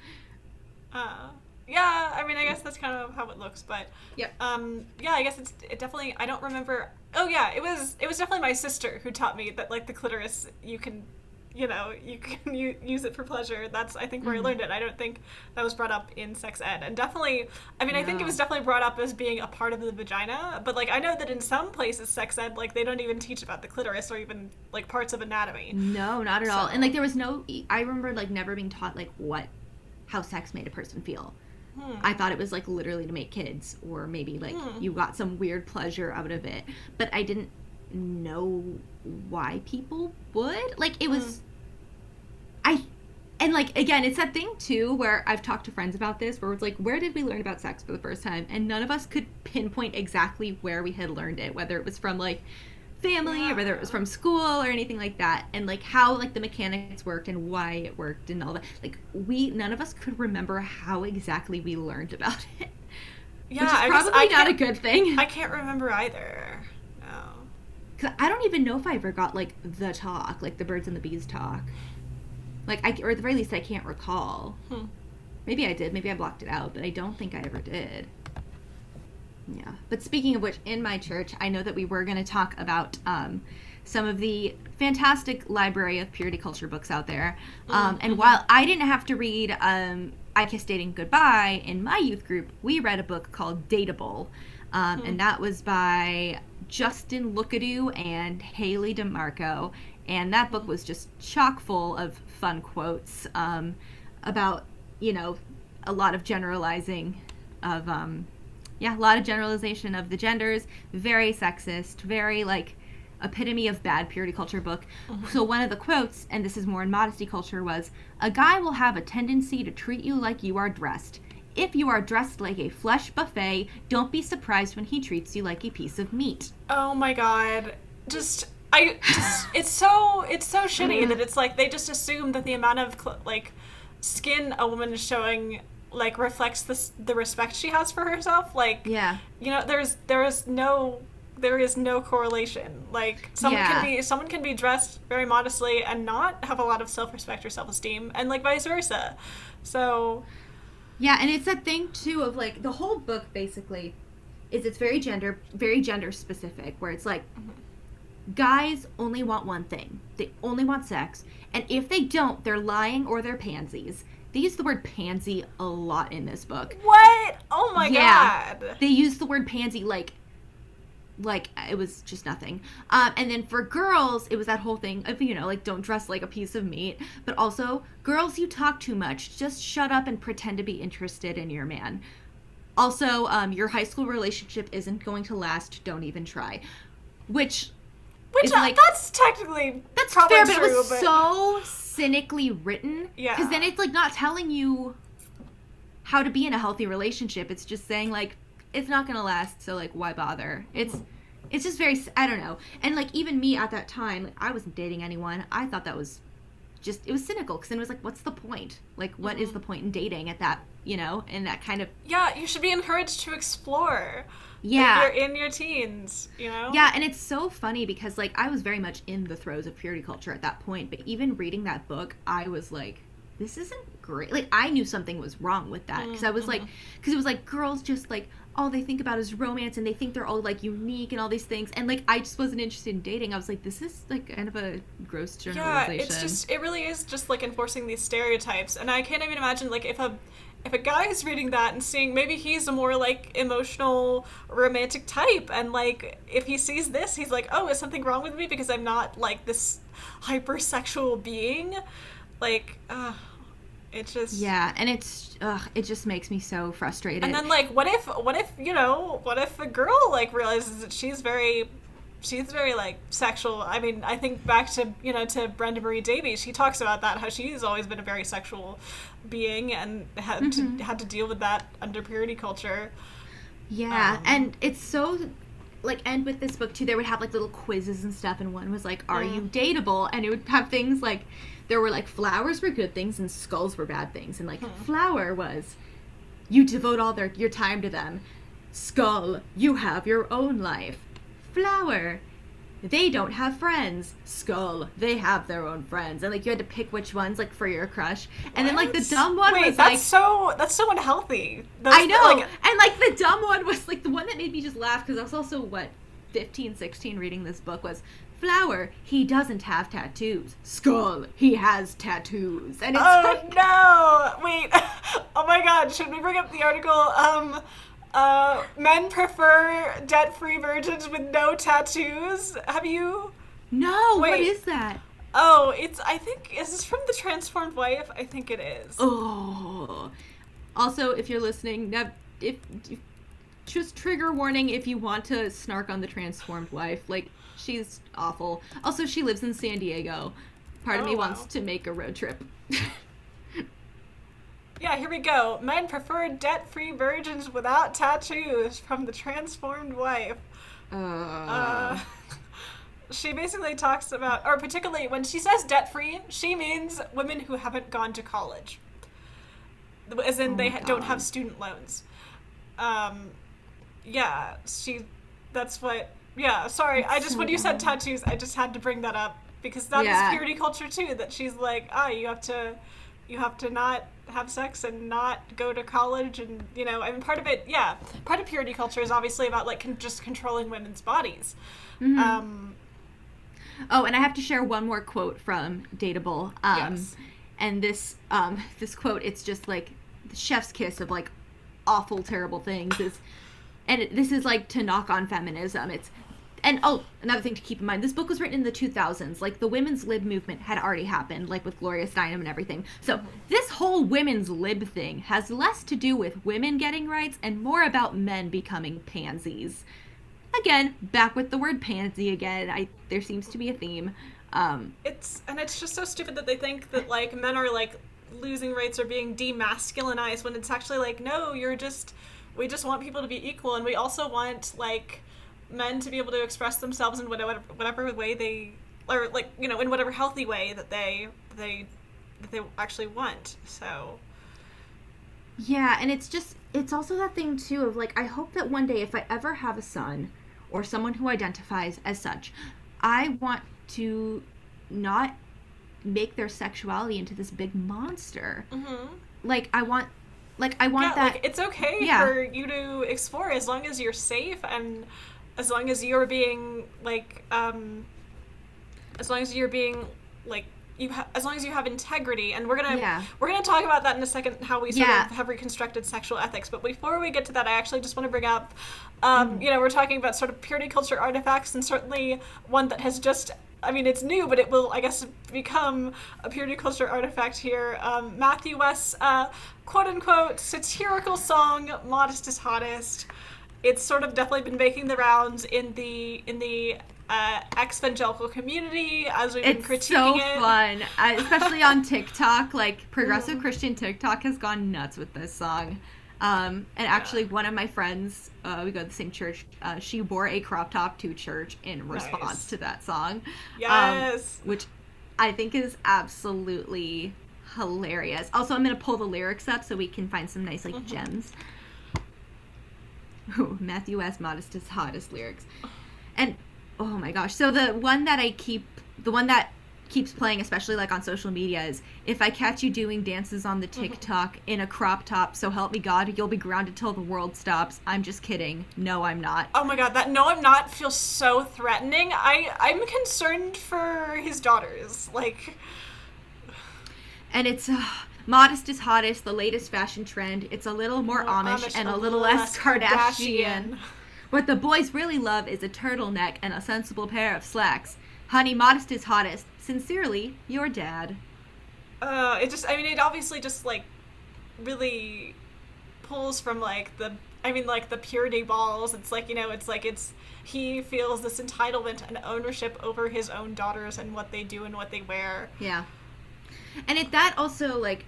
B: Yeah, I mean, I guess that's kind of how it looks, but
C: yep.
B: Yeah, I guess it definitely. I don't remember. Oh yeah, it was definitely my sister who taught me that like the clitoris, you can use it for pleasure. That's, I think, where I learned it. I don't think that was brought up in sex ed, and definitely, I mean, I think it was definitely brought up as being a part of the vagina, but like I know that in some places sex ed, like they don't even teach about the clitoris or even like parts of anatomy.
C: No, not at all. And like there was no, I remember like never being taught like how sex made a person feel. I thought it was like literally to make kids, or maybe like you got some weird pleasure out of it, but I didn't know why people would. Like it was and like again, it's that thing too where I've talked to friends about this, where it's like, where did we learn about sex for the first time? And none of us could pinpoint exactly where we had learned it, whether it was from like family or whether it was from school or anything like that, and like how like the mechanics worked and why it worked and all that. Like none of us could remember how exactly we learned about it.
B: Yeah,
C: which is probably not a good thing.
B: I can't remember either. No.
C: Cause I don't even know if I ever got like the talk, like the birds and the bees talk. Like or at the very least I can't recall. Maybe I did, maybe I blocked it out, but I don't think I ever did. Yeah. But speaking of which, in my church, I know that we were going to talk about some of the fantastic library of purity culture books out there. And while I didn't have to read I Kiss Dating Goodbye in my youth group, we read a book called Dateable. And that was by Justin Lookadoo and Haley DeMarco. And that book was just chock full of fun quotes about, you know, a lot of generalizing of... a lot of generalization of the genders, very sexist, very, like, epitome of bad purity culture book. So one of the quotes, and this is more in modesty culture, was, "A guy will have a tendency to treat you like you are dressed. If you are dressed like a flesh buffet, don't be surprised when he treats you like a piece of meat."
B: Oh my god. It's so shitty that it's like they just assume that the amount of like skin a woman is showing like reflects the respect she has for herself. Like,
C: yeah,
B: you know, there is no correlation. Like someone can be dressed very modestly and not have a lot of self-respect or self-esteem, and like vice versa. So
C: yeah, and it's that thing too of like the whole book basically is it's very gender specific, where it's like guys only want one thing. They only want sex, and if they don't, they're lying or they're pansies. They use the word pansy a lot in this book.
B: What? Oh my god.
C: They use the word pansy like it was just nothing. And then for girls, it was that whole thing of, you know, like, don't dress like a piece of meat. But also, girls, you talk too much. Just shut up and pretend to be interested in your man. Also, your high school relationship isn't going to last. Don't even try. Which is like,
B: that's technically
C: that's
B: probably
C: fair,
B: true,
C: but it was so cynically written.
B: Yeah.
C: Because then it's like not telling you how to be in a healthy relationship. It's just saying like, it's not gonna last, so like why bother? It's just very, I don't know. And like even me at that time, like, I wasn't dating anyone. I thought that was just, it was cynical, because then it was like, what's the point? Like, what is the point in dating at that, you know, in that kind of...
B: Yeah, you should be encouraged to explore.
C: Yeah.
B: If you're in your teens, you know?
C: Yeah, and it's so funny because like I was very much in the throes of purity culture at that point, but even reading that book, I was like, this isn't great. Like, I knew something was wrong with that, because I was like, because it was like girls just like, all they think about is romance, and they think they're all like unique and all these things, and like I just wasn't interested in dating. I was like, this is like kind of a gross generalization.
B: Yeah, it's just, it really is just like enforcing these stereotypes, and I can't even imagine like if a guy is reading that and seeing maybe he's a more like emotional romantic type, and like if he sees this, he's like, oh, is something wrong with me because I'm not like this hypersexual being? Like, it just... Yeah,
C: and it just makes me so frustrated.
B: And then, like, what if a girl, like, realizes that she's very, like, sexual? I mean, I think back to, you know, to Brenda Marie Davies. She talks about that, how she's always been a very sexual being and had to deal with that under purity culture.
C: Yeah, and it's so... Like, and with this book, too, they would have, like, little quizzes and stuff, and one was, like, are you dateable? And it would have things, like, there were, like, flowers were good things and skulls were bad things. And, like, flower was, you devote all your time to them. Skull, you have your own life. Flower, they don't have friends. Skull, they have their own friends. And, like, you had to pick which ones, like, for your crush. And then, like, the dumb one was,
B: that's so unhealthy.
C: I know. And, like, the dumb one was, like, the one that made me just laugh, because I was also, 15, 16 reading this book, was, Flower, he doesn't have tattoos. Skull, he has tattoos. And it's
B: no! Wait. Oh my god, should we bring up the article, men prefer debt-free virgins with no tattoos? Have you...
C: No, wait. What is that?
B: Oh, is this from The Transformed Wife? I think it is.
C: Oh. Also, if you're listening, if just trigger warning if you want to snark on The Transformed Wife. Like, she's awful. Also, she lives in San Diego. Part of me wants to make a road trip.
B: Yeah, here we go. Men prefer debt-free virgins without tattoos from The Transformed Wife. She basically talks about, or particularly when she says debt-free, she means women who haven't gone to college. As in, they don't have student loans. Sorry, when you said tattoos, I just had to bring that up, because that is purity culture too, that she's like, you have to not have sex and not go to college, and, you know, I mean, part of purity culture is obviously about, like, just controlling women's bodies.
C: Mm-hmm. And I have to share one more quote from Dateable.
B: Yes. And
C: this quote, it's just, like, the chef's kiss of, like, awful, terrible things. This is, like, to knock on feminism. Another thing to keep in mind, this book was written in the 2000s. Like, the women's lib movement had already happened, like, with Gloria Steinem and everything. So, this whole women's lib thing has less to do with women getting rights and more about men becoming pansies. again, back with the word pansy again. There seems to be a theme.
B: It's just so stupid that they think that, like, men are, like, losing rights or being demasculinized when it's actually like, no, we just want people to be equal, and we also want, like, men to be able to express themselves in whatever way they, or, like, you know, in whatever healthy way that they actually want. So
C: yeah, and it's also that thing too of, like, I hope that one day if I ever have a son or someone who identifies as such, I want to not make their sexuality into this big monster.
B: Mm-hmm.
C: I want that.
B: Like, it's okay for you to explore as long as you're safe and as long as you're being, like, as long as you're being, like, as long as you have integrity. And we're gonna talk about that in a second, how we sort of have reconstructed sexual ethics. But before we get to that, I actually just want to bring up, you know, we're talking about sort of purity culture artifacts, and certainly one that has just, I mean, it's new, but it will, I guess, become a purity culture artifact here. Matthew West's quote-unquote satirical song, Modest is Hottest. It's sort of definitely been making the rounds in the evangelical community as we've been critiquing it.
C: It's so fun, especially on TikTok. Like, progressive Christian TikTok has gone nuts with this song. And actually, one of my friends, we go to the same church, she wore a crop top to church in response to that song.
B: Yes.
C: Which I think is absolutely hilarious. Also, I'm going to pull the lyrics up so we can find some nice, like, gems. Ooh, Matthew West, Modest is Hottest lyrics. And, oh my gosh. So the one that keeps playing, especially, like, on social media, is, if I catch you doing dances on the TikTok in a crop top, so help me God, you'll be grounded till the world stops. I'm just kidding. No, I'm not.
B: Oh my God, that "no, I'm not" feels so threatening. I'm concerned for his daughters. Like,
C: and it's Modest is Hottest, the latest fashion trend. It's a little more Amish and a little less Kardashian. What the boys really love is a turtleneck and a sensible pair of slacks. Honey, Modest is Hottest. Sincerely, your dad.
B: It obviously just, like, really pulls from, like, the purity balls. It's like, you know, he feels this entitlement and ownership over his own daughters and what they do and what they wear.
C: Yeah. And that also, like,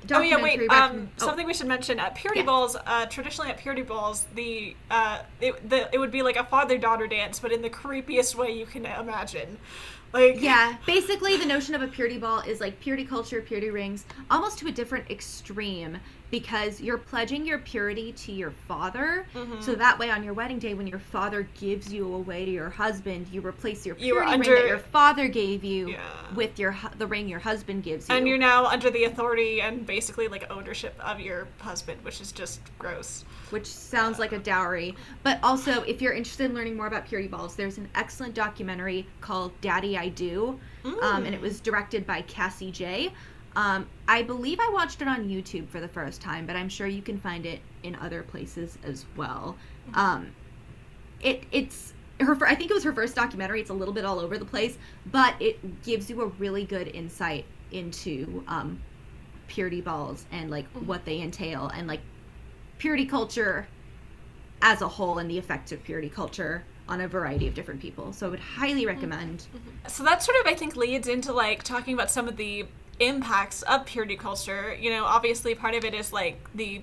B: something we should mention at purity balls. Traditionally at purity balls, it would be like a father-daughter dance, but in the creepiest way you can imagine. Like,
C: yeah, basically the notion of a purity ball is like purity culture, purity rings, almost to a different extreme, because you're pledging your purity to your father. Mm-hmm. So that way on your wedding day, when your father gives you away to your husband, you replace your purity ring that your father gave you with the ring your husband gives you.
B: And you're now under the authority and basically, like, ownership of your husband, which is just gross.
C: Which sounds like a dowry. But also, if you're interested in learning more about purity balls, there's an excellent documentary called Daddy I Do, and it was directed by Cassie J. I believe I watched it on YouTube for the first time, but I'm sure you can find it in other places as well. It's her. I think it was her first documentary. It's a little bit all over the place, but it gives you a really good insight into purity balls and, like, what they entail, and, like, purity culture as a whole and the effects of purity culture on a variety of different people. So I would highly recommend.
B: So that sort of, I think, leads into, like, talking about some of the impacts of purity culture. You know, obviously part of it is, like, the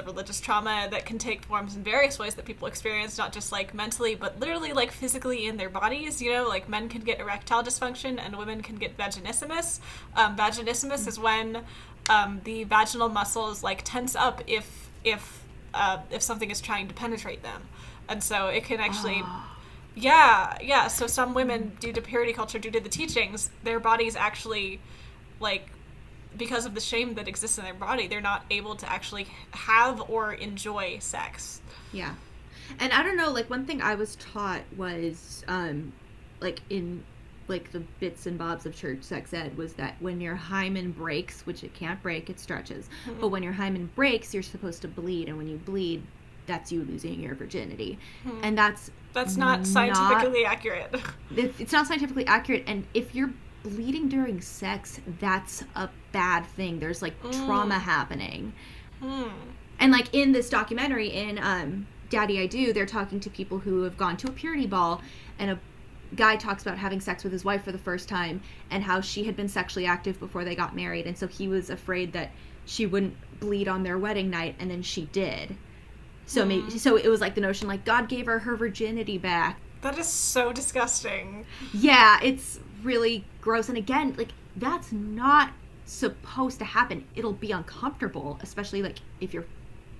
B: religious trauma that can take forms in various ways that people experience, not just, like, mentally, but literally, like, physically in their bodies. You know, like, men can get erectile dysfunction and women can get vaginismus. Vaginismus is when the vaginal muscles, like, tense up if something is trying to penetrate them, and so it can actually so some women, due to purity culture, due to the teachings, their bodies actually, like, because of the shame that exists in their body, they're not able to actually have or enjoy sex.
C: Yeah. And I don't know, like, one thing I was taught was, like, in, like, the bits and bobs of church sex ed, was that when your hymen breaks, which it can't break, it stretches, but when your hymen breaks, you're supposed to bleed, and when you bleed, that's you losing your virginity. And that's
B: not scientifically accurate.
C: It's not scientifically accurate, and if you're bleeding during sex, that's a bad thing. There's, like, trauma happening. And, like, in this documentary, in Daddy I Do, they're talking to people who have gone to a purity ball, and a guy talks about having sex with his wife for the first time and how she had been sexually active before they got married, and so he was afraid that she wouldn't bleed on their wedding night, and then she did. So so it was like the notion like God gave her virginity back.
B: That is so disgusting.
C: Yeah, it's really gross. And again, like, that's not supposed to happen. It'll be uncomfortable, especially like if you're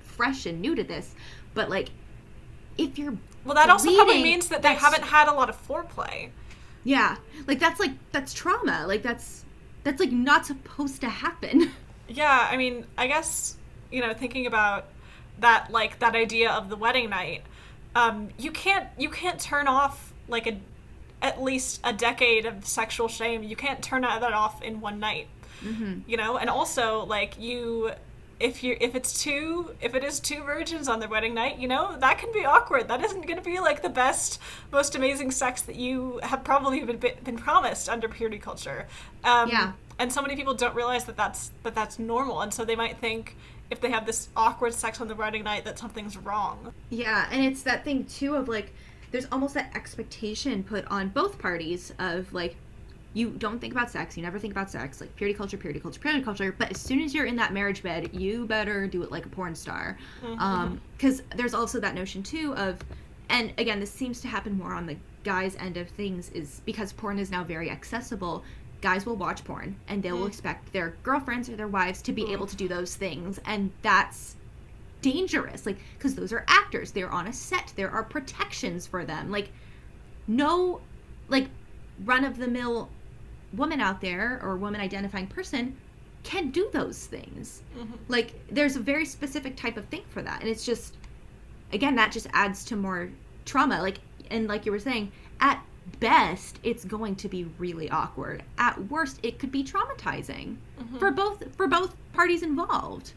C: fresh and new to this, but like if you're
B: well, that also probably means that they haven't had a lot of foreplay.
C: Yeah, like that's trauma. Like that's like not supposed to happen.
B: Yeah, I mean, I guess, you know, thinking about that, like that idea of the wedding night, you can't turn off like at least a decade of sexual shame. You can't turn that off in one night. Mm-hmm. You know, and also like if it is two virgins on their wedding night, you know, that can be awkward. That isn't going to be like the best, most amazing sex that you have probably been promised under purity culture. Yeah. And so many people don't realize that that's normal, and so they might think if they have this awkward sex on the wedding night that something's wrong.
C: Yeah, and it's that thing too of like there's almost that expectation put on both parties of like, you don't think about sex, you never think about sex, like purity culture, but as soon as you're in that marriage bed, you better do it like a porn star. Because there's also that notion too of, and again, this seems to happen more on the guys' end of things, is because porn is now very accessible, guys will watch porn and they will expect their girlfriends or their wives to be able to do those things, and that's dangerous, like, because those are actors, they're on a set, there are protections for them, like, no, like, run-of-the-mill woman out there or woman identifying person can do those things. Like, there's a very specific type of thing for that, and it's just, again, that just adds to more trauma, like, and like you were saying, at best it's going to be really awkward, at worst it could be traumatizing for both parties involved.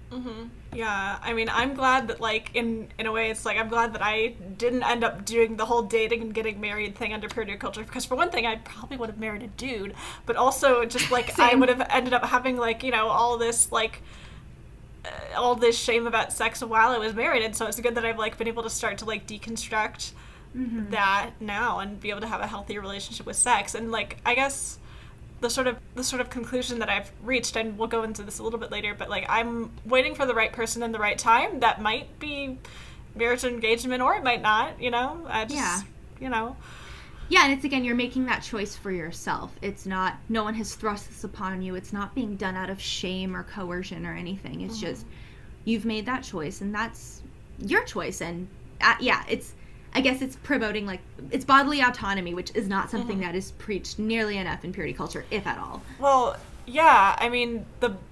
B: Yeah, I mean, I'm glad that, like, in a way, it's like, I'm glad that I didn't end up doing the whole dating and getting married thing under purity culture, because for one thing, I probably would have married a dude, but also just, like, I would have ended up having, like, you know, all this, like, all this shame about sex while I was married, and so it's good that I've, like, been able to start to, like, deconstruct that now and be able to have a healthier relationship with sex. And, like, I guess the sort of conclusion that I've reached, and we'll go into this a little bit later, but like, I'm waiting for the right person in the right time. That might be marriage engagement, or it might not, you know. You know.
C: Yeah, and it's, again, you're making that choice for yourself. It's not, no one has thrust this upon you. It's not being done out of shame or coercion or anything. It's just, you've made that choice, and that's your choice. And I guess it's promoting, like, it's bodily autonomy, which is not something that is preached nearly enough in purity culture, if at all.
B: Well, yeah, I mean,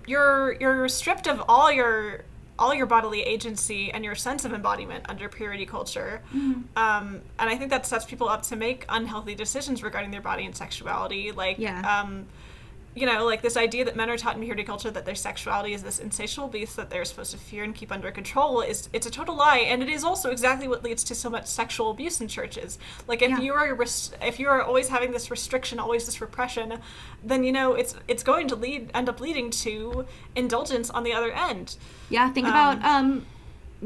B: you're stripped of all your bodily agency and your sense of embodiment under purity culture. And I think that sets people up to make unhealthy decisions regarding their body and sexuality. Like, you know, like this idea that men are taught in purity culture that their sexuality is this insatiable beast that they're supposed to fear and keep under control, it's a total lie, and it is also exactly what leads to so much sexual abuse in churches. Like, if you are always having this restriction, always this repression, then, you know, it's going to end up leading to indulgence on the other end.
C: Yeah, think about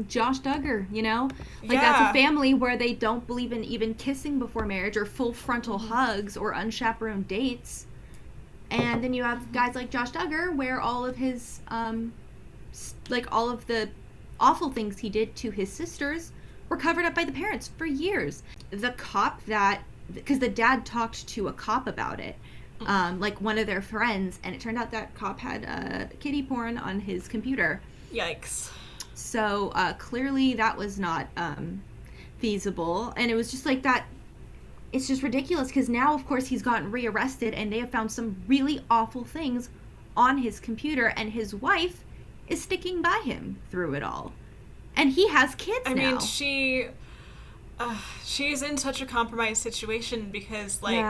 C: Josh Duggar, you know? Like, that's a family where they don't believe in even kissing before marriage or full frontal hugs or unchaperoned dates. And then you have guys like Josh Duggar, where all of his, like, all of the awful things he did to his sisters were covered up by the parents for years. The cop because the dad talked to a cop about it, like one of their friends, and it turned out that cop had kiddie porn on his computer.
B: Yikes.
C: So clearly that was not feasible, and it was just like that. It's just ridiculous, because now, of course, he's gotten rearrested, and they have found some really awful things on his computer, and his wife is sticking by him through it all. And he has kids now. I
B: mean, she's in such a compromised situation, because, like,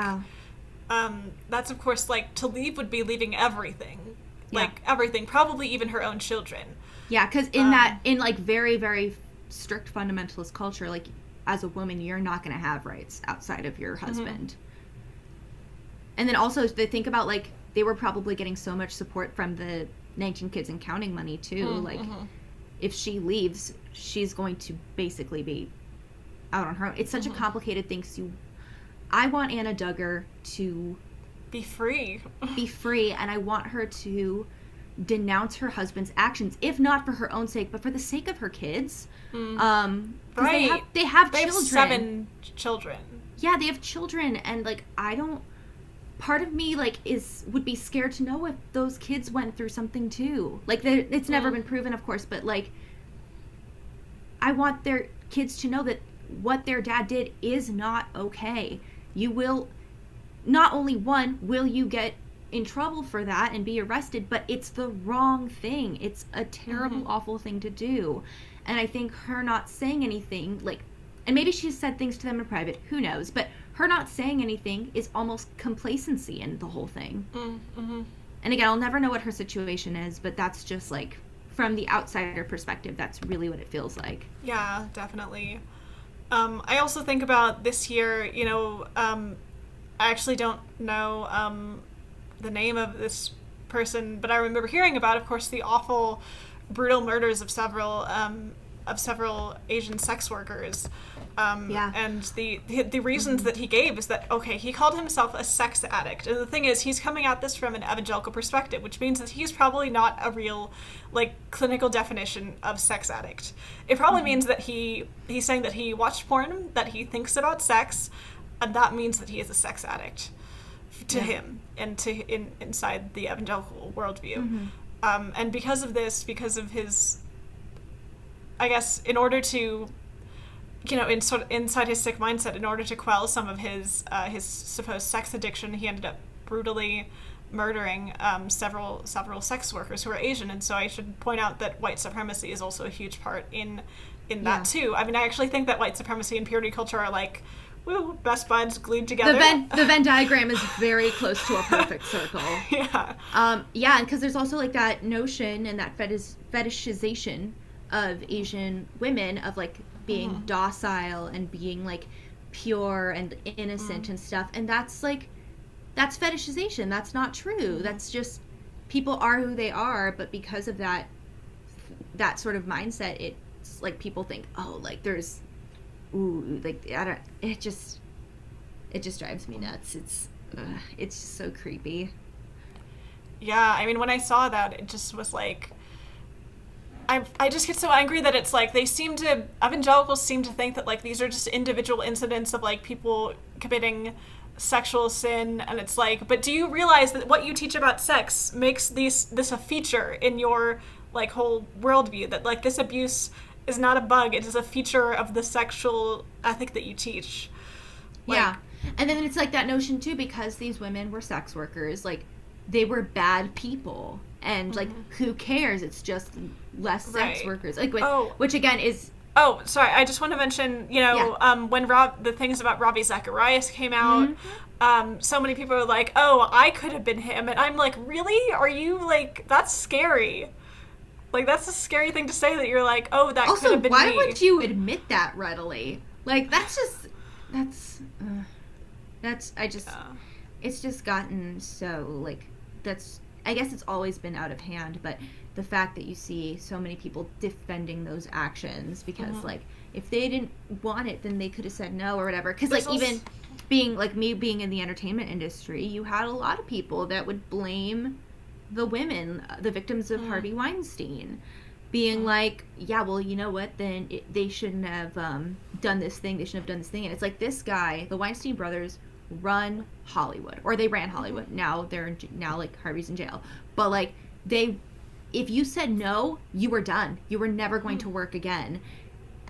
B: that's, of course, like, to leave would be leaving everything. Like, everything, probably even her own children.
C: Yeah, because in, like, very, very strict fundamentalist culture, like, as a woman, you're not going to have rights outside of your husband. And then also, they think about, like, they were probably getting so much support from the 19 Kids and Counting money, too. if she leaves, she's going to basically be out on her own. It's such a complicated thing. So I want Anna Duggar to
B: be free.
C: And I want her to denounce her husband's actions, if not for her own sake, but for the sake of her kids.
B: Right.
C: They have children.
B: They have 7 children.
C: Yeah, they have children, and like part of me like would be scared to know if those kids went through something too. Like it's never been proven, of course, but like I want their kids to know that what their dad did is not okay. You will not only will you get in trouble for that and be arrested, but it's the wrong thing. It's a terrible, awful thing to do. And I think her not saying anything, like, and maybe she's said things to them in private, who knows, but her not saying anything is almost complacency in the whole thing. And again, I'll never know what her situation is, but that's just like, from the outsider perspective, that's really what it feels like.
B: Yeah, definitely. I also think about this year, you know, I actually don't know the name of this person, but I remember hearing about, of course, the awful, brutal murders of several Asian sex workers. And the reasons that he gave is that, okay, he called himself a sex addict. And the thing is, he's coming at this from an evangelical perspective, which means that he's probably not a real, like, clinical definition of sex addict. It probably means that he's saying that he watched porn, that he thinks about sex, and that means that he is a sex addict to him and inside the evangelical worldview. And because of his, I guess, in order to, you know, inside his sick mindset, in order to quell some of his supposed sex addiction, he ended up brutally murdering several sex workers who are Asian. And so I should point out that white supremacy is also a huge part in that too. I mean, I actually think that white supremacy and purity culture are like, woo, best buds glued together.
C: The Venn diagram is very close to a perfect circle. And because there's also like that notion and that fetishization of Asian women of like being docile and being like pure and innocent and stuff, and that's fetishization. That's not true. That's just, people are who they are, but because of that sort of mindset, it's like people think, oh, like there's, ooh, like it just drives me nuts. It's just so creepy.
B: Yeah, I mean, when I saw that, it just was like, I just get so angry that it's like evangelicals seem to think that like these are just individual incidents of like people committing sexual sin, and it's like, but do you realize that what you teach about sex makes this a feature in your like whole worldview, that like this abuse is not a bug, it is a feature of the sexual ethic that you teach. Like,
C: and then it's like that notion too, because these women were sex workers, like they were bad people, and like who cares, it's just less sex workers, like which again is,
B: oh, sorry, I just want to mention, you know, when the things about Ravi Zacharias came out, so many people were like, oh, I could have been him, and I'm like, really? Are you like, that's scary. Like, that's a scary thing to say, that you're like, oh, that could have been me.
C: Also, why would you admit that readily? Like, it's just gotten so, like, I guess it's always been out of hand, but the fact that you see so many people defending those actions because, like, if they didn't want it, then they could have said no or whatever. Because, like, even being in the entertainment industry, you had a lot of people that would blame the women, the victims of Harvey Weinstein, being like, yeah, well, you know what, then they shouldn't have done this thing, and it's like, this guy, the Weinstein brothers, run Hollywood, or they ran Hollywood. Now now like Harvey's in jail, but like if you said no, you were done. You were never going to work again.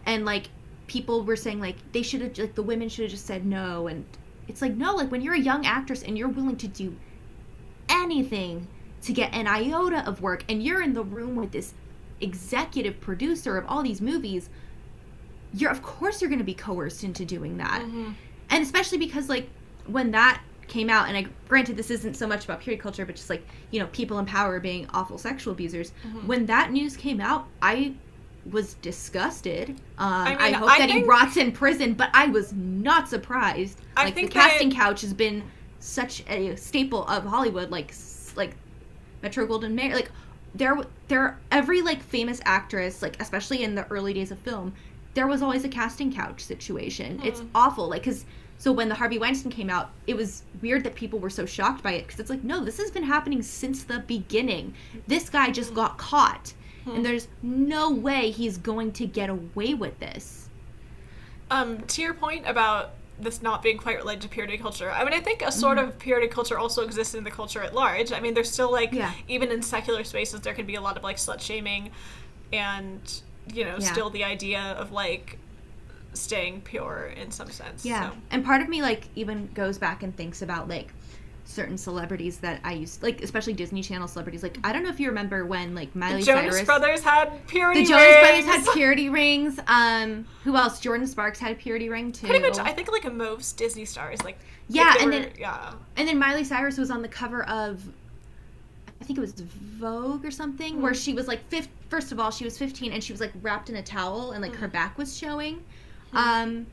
C: And like people were saying like they should have, like the women should have just said no, and it's like, no, like when you're a young actress and you're willing to do anything to get an iota of work, and you're in the room with this executive producer of all these movies, of course you're going to be coerced into doing that. And especially because like when that came out, and granted this isn't so much about purity culture, but just like, you know, people in power being awful sexual abusers, when that news came out, I was disgusted. I hope that he rots in prison, but I was not surprised. Like, the casting couch has been such a staple of Hollywood, like Metro Golden Mayer, like every like famous actress, like especially in the early days of film, there was always a casting couch situation. It's awful, like, because so when the Harvey Weinstein came out, it was weird that people were so shocked by it, because it's like, no, this has been happening since the beginning. This guy just got caught, and there's no way he's going to get away with this.
B: To your point about this not being quite related to purity culture, I mean, I think a sort of purity culture also exists in the culture at large. I mean, there's still, like, even in secular spaces, there can be a lot of, like, slut-shaming and, you know, still the idea of, like, staying pure in some sense.
C: Yeah. So. And part of me, like, even goes back and thinks about, like, certain celebrities that I used, like, especially Disney Channel celebrities. Like, I don't know if you remember when, like, Miley Cyrus...
B: The Jonas Brothers had purity rings.
C: The Jonas Brothers had purity rings. Who else? Jordan Sparks had a purity ring, too.
B: Pretty much, I think, like, most Disney stars, like...
C: Yeah, and then Miley Cyrus was on the cover of... I think it was Vogue or something, where she was, like, first of all, she was 15, and she was, like, wrapped in a towel, and, like, her back was showing. And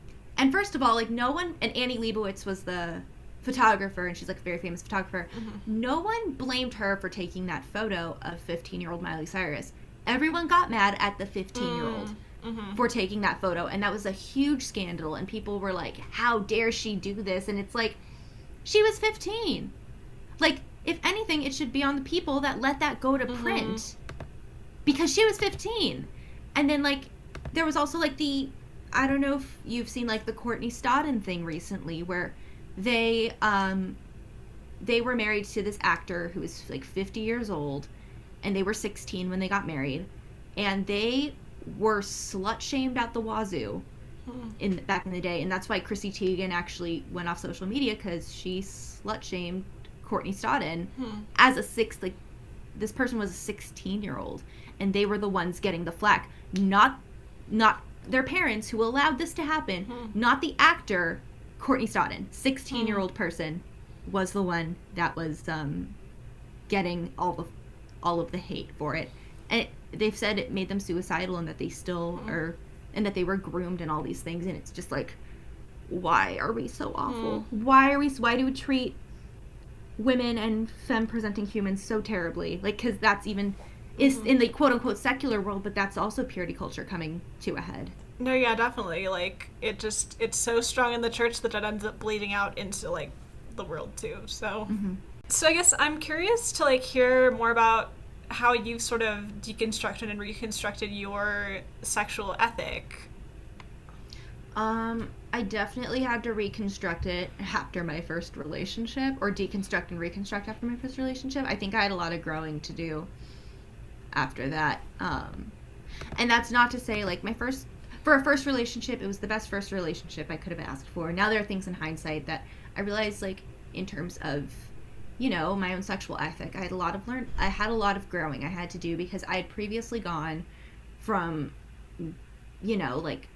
C: first of all, like, no one... And Annie Leibovitz was the... photographer, and she's like a very famous photographer. No one blamed her for taking that photo of 15-year-old Miley Cyrus. Everyone got mad at the 15-year-old for taking that photo, and that was a huge scandal, and people were like, how dare she do this? And it's like, she was 15. Like, if anything, it should be on the people that let that go to print, because she was 15. And then, like, there was also, like, I don't know if you've seen, like, the Courtney Stodden thing recently, where they were married to this actor who was like 50 years old, and they were 16 when they got married, and they were slut shamed out the wazoo back in the day, and that's why Chrissy Teigen actually went off social media, because she slut shamed Courtney Stodden as this person was a 16-year-old, and they were the ones getting the flack, not their parents who allowed this to happen, not the actor. Courtney Stodden, 16-year-old person, was the one that was getting all of the hate for it. And they've said it made them suicidal, and that they still are, and that they were groomed and all these things. And it's just like, why are we so awful? Why do we treat women and femme-presenting humans so terribly? Like, because that's even is in the quote-unquote secular world, but that's also purity culture coming to a head.
B: No, yeah, definitely. Like, it's so strong in the church that it ends up bleeding out into, like, the world, too. So, so I guess I'm curious to, like, hear more about how you've sort of deconstructed and reconstructed your sexual ethic.
C: I definitely had to reconstruct it after my first relationship, or deconstruct and reconstruct after my first relationship. I think I had a lot of growing to do after that. And that's not to say, like, for a first relationship, it was the best first relationship I could have asked for. Now there are things in hindsight that I realized, like, in terms of, you know, my own sexual ethic, I had a lot of growing I had to do, because I had previously gone from, you know, like,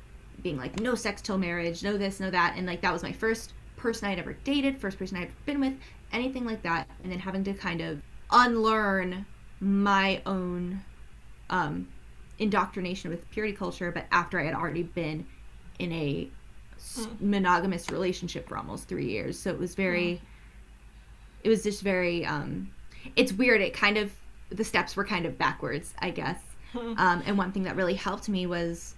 C: being like, no sex till marriage, no this, no that, and, like, that was my first person I'd ever dated, first person I'd ever been with, anything like that, and then having to kind of unlearn my own, indoctrination with purity culture, but after I had already been in a monogamous relationship for almost 3 years. So it was just very, it's weird. It kind of, the steps were kind of backwards, I guess. And one thing that really helped me was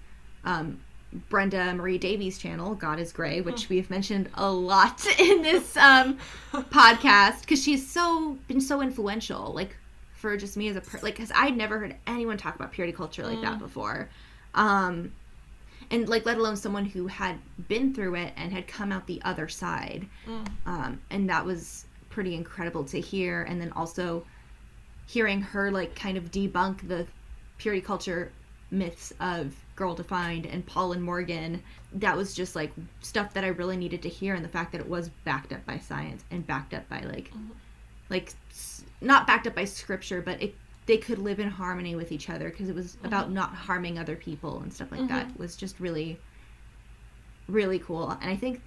C: Brenda Marie Davies' channel, God is Grey, which we've mentioned a lot in this podcast, because she's been so influential, like, for just me as a like, because I'd never heard anyone talk about purity culture like that before, and, like, let alone someone who had been through it and had come out the other side, and that was pretty incredible to hear. And then also hearing her, like, kind of debunk the purity culture myths of Girl Defined and Paul and Morgan, that was just, like, stuff that I really needed to hear, and the fact that it was backed up by science and backed up by, like, not backed up by scripture, but they could live in harmony with each other, because it was about not harming other people and stuff like that, was just really, really cool. And I think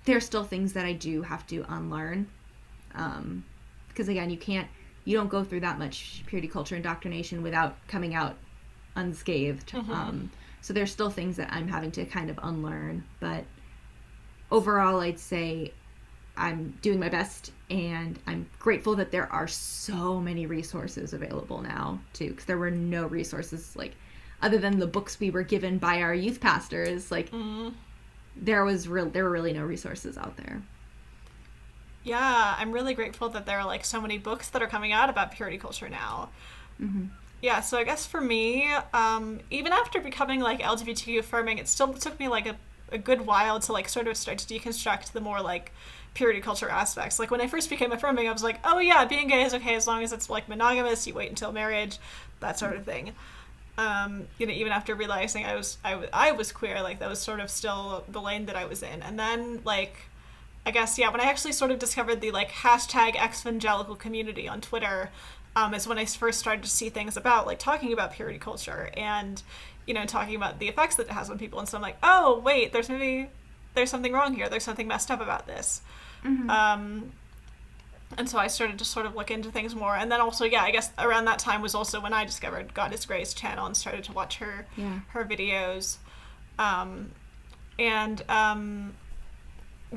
C: there's still things that I do have to unlearn, because, again, you don't go through that much purity culture indoctrination without coming out unscathed. So there's still things that I'm having to kind of unlearn, but overall I'd say I'm doing my best, and I'm grateful that there are so many resources available now too, because there were no resources like other than the books we were given by our youth pastors. Like there were really no resources out there.
B: Yeah, I'm really grateful that there are like so many books that are coming out about purity culture now. Yeah, so I guess for me, even after becoming like LGBTQ affirming, it still took me like a good while to like sort of start to deconstruct the more like purity culture aspects. Like when I first became affirming, I was like, oh yeah, being gay is okay as long as it's like monogamous, you wait until marriage, that sort of thing. You know, even after realizing I was queer, like that was sort of still the lane that I was in. And then like, I guess, yeah, when I actually sort of discovered the like hashtag evangelical community on Twitter, is when I first started to see things about like talking about purity culture and, you know, talking about the effects that it has on people. And so I'm like, oh wait, there's something wrong here. There's something messed up about this. And so I started to sort of look into things more. And then also, yeah, I guess around that time was also when I discovered God is Grace channel and started to watch her videos.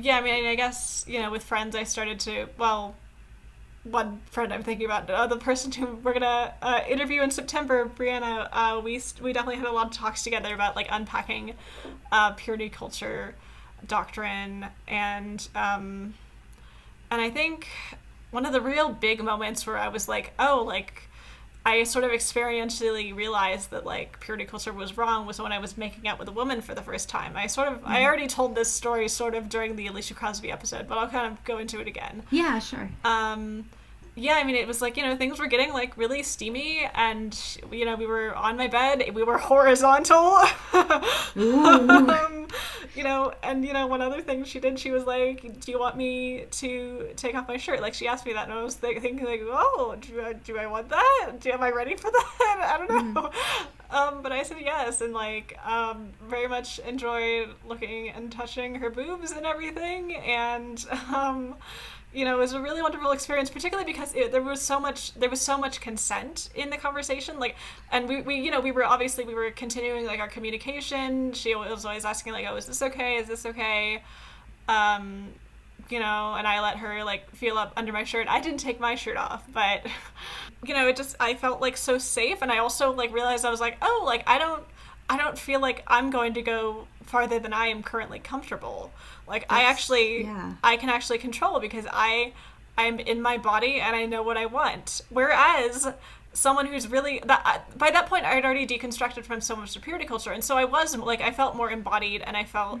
B: Yeah, I mean, I guess, you know, with friends, I started to, well, one friend I'm thinking about, the person who we're gonna interview in September, Brianna, we definitely had a lot of talks together about like unpacking purity culture doctrine, and I think one of the real big moments where I was like, oh, like I sort of experientially realized that like purity culture was wrong was when I was making out with a woman for the first time. I already told this story sort of during the Alicia Crosby episode, but I'll kind of go into it again.
C: Yeah, sure.
B: Yeah, I mean, it was like, you know, things were getting like really steamy, and, you know, we were on my bed, we were horizontal. You know, and, you know, one other thing she did, she was like, do you want me to take off my shirt? Like, she asked me that, and I was thinking like, oh, do I want that? Am I ready for that? I don't know. But I said yes, and like very much enjoyed looking and touching her boobs and everything, and you know, it was a really wonderful experience, particularly because there was so much consent in the conversation, like, and we you know, we were continuing like our communication. She was always asking like, oh, is this okay, you know, and I let her like feel up under my shirt. I didn't take my shirt off, but you know, I felt like so safe, and I also like realized I was like, oh, like I don't feel like I'm going to go farther than I am currently comfortable. Like I can actually control, because I'm in my body and I know what I want. Whereas someone who's really by that point I had already deconstructed from so much of purity culture, and so I was like, I felt more embodied, and I felt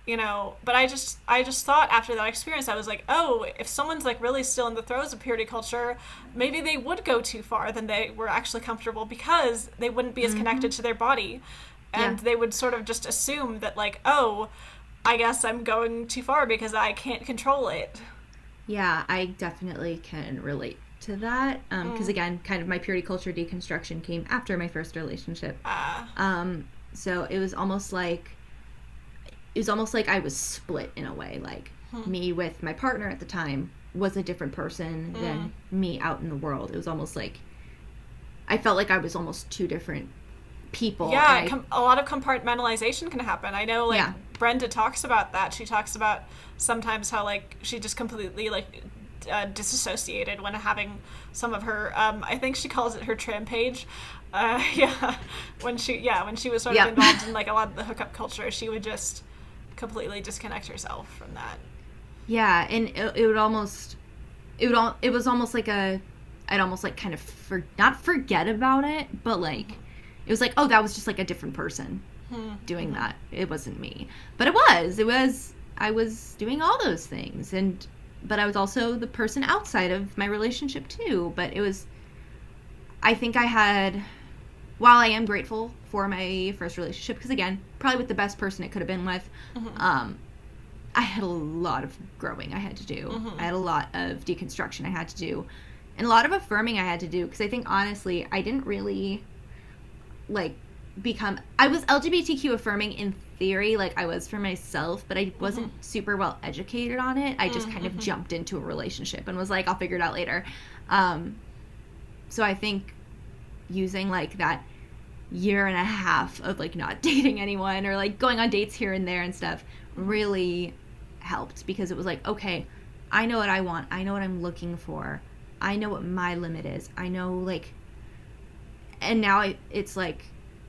B: you know, but I just thought after that experience, I was like, oh, if someone's like really still in the throes of purity culture, maybe they would go too far than they were actually comfortable, because they wouldn't be as connected to their body, and they would sort of just assume that like, oh, I guess I'm going too far because I can't control it.
C: Yeah, I definitely can relate to that, because again, kind of my purity culture deconstruction came after my first relationship. So it was almost like I was split in a way. Like me with my partner at the time was a different person than me out in the world. It was almost like I felt like I was almost two different people.
B: Yeah, a lot of compartmentalization can happen. I know, like, Brenda talks about that. She talks about sometimes how, like, she just completely, like, disassociated when having some of her, I think she calls it her trampage. When she was sort of involved in, like, a lot of the hookup culture, she would just completely disconnect herself from that.
C: Yeah, and it was almost like I'd almost like kind of not forget about it, but like it was like, oh, that was just like a different person doing that. It wasn't me, but I was doing all those things, but I was also the person outside of my relationship too. But I think I had, while I am grateful for my first relationship, because again, probably with the best person it could have been with, I had a lot of growing I had to do. I had a lot of deconstruction I had to do, and a lot of affirming I had to do, because I think honestly I didn't really like I was LGBTQ affirming in theory, like I was for myself, but I wasn't super well educated on it. I just kind of jumped into a relationship and was like, I'll figure it out later. So I think using like that year and a half of like not dating anyone or like going on dates here and there and stuff really helped, because it was like, okay, I know what I want. I know what I'm looking for. I know what my limit is. I know, like, and now it's like,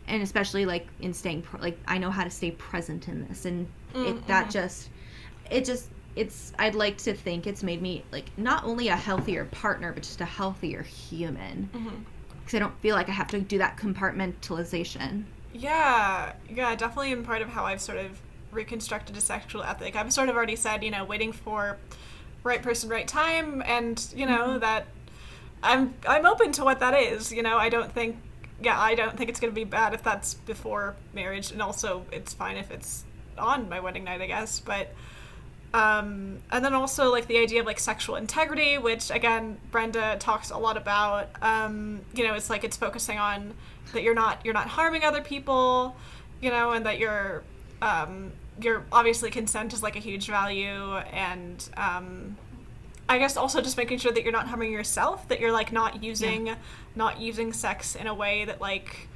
C: and especially like in staying, I know how to stay present in this. And I'd like to think it's made me, like, not only a healthier partner, but just a healthier human. Because I don't feel like I have to do that compartmentalization.
B: Yeah, definitely. And part of how I've sort of reconstructed a sexual ethic, I've sort of already said, waiting for right person, right time, and that I'm open to what that is. I don't think it's going to be bad if that's before marriage, and also it's fine if it's on my wedding night, I guess. But and then also, like, the idea of, like, sexual integrity, which again Brenda talks a lot about. It's like it's focusing on that you're not harming other people, and that you're obviously consent is, like, a huge value, and I guess also just making sure that you're not harming yourself, that you're, like, not using sex in a way that, like,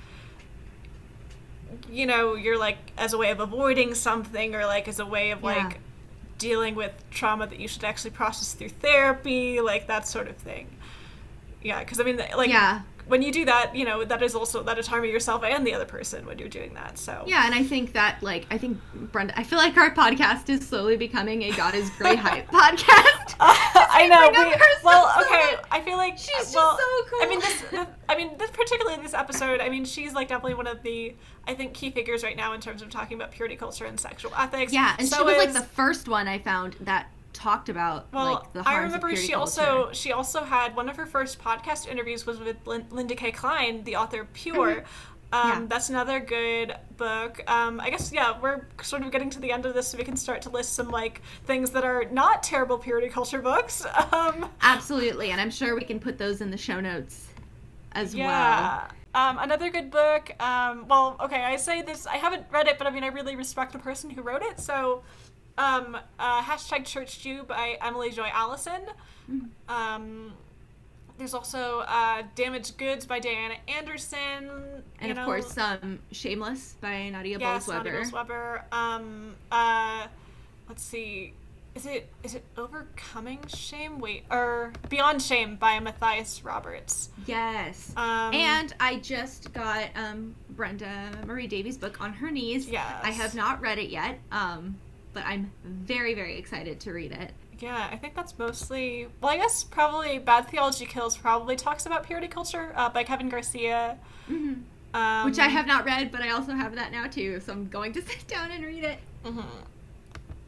B: you're, like, as a way of avoiding something, or, like, as a way of like dealing with trauma that you should actually process through therapy, like, that sort of thing. Yeah, because I mean, like, when you do that, that is harming yourself and the other person when you're doing that. So
C: yeah, and I think that, like, Brenda, I feel like our podcast is slowly becoming a God is Great hype podcast.
B: I know. I feel like
C: she's just so cool.
B: Particularly this episode, I mean, she's, like, definitely one of the, I think, key figures right now in terms of talking about purity culture and sexual ethics.
C: Yeah, and so she was like the first one I found that talked about, like, the harms of purity culture.
B: She also had one of her first podcast interviews was with Linda K. Klein, the author of Pure. That's another good book. I guess, we're sort of getting to the end of this, so we can start to list some, like, things that are not terrible purity culture books.
C: Absolutely, and I'm sure we can put those in the show notes as well.
B: Another good book, I say this, I haven't read it, but I mean, I really respect the person who wrote it, so hashtag Church Jew by Emily Joy Allison. There's also Damaged Goods by Diana Anderson.
C: And of course, Shameless by Nadia
B: Bolz-Weber. Let's see. Is it Overcoming Shame? Or Beyond Shame by Matthias Roberts.
C: Yes. And I just got Brenda Marie Davies' book On Her Knees.
B: Yes.
C: I have not read it yet, but I'm very, very excited to read it.
B: Yeah, I think that's mostly, I guess probably Bad Theology Kills probably talks about purity culture by Kevin Garcia.
C: Mm-hmm. Which I have not read, but I also have that now too, so I'm going to sit down and read it.
B: Mm-hmm.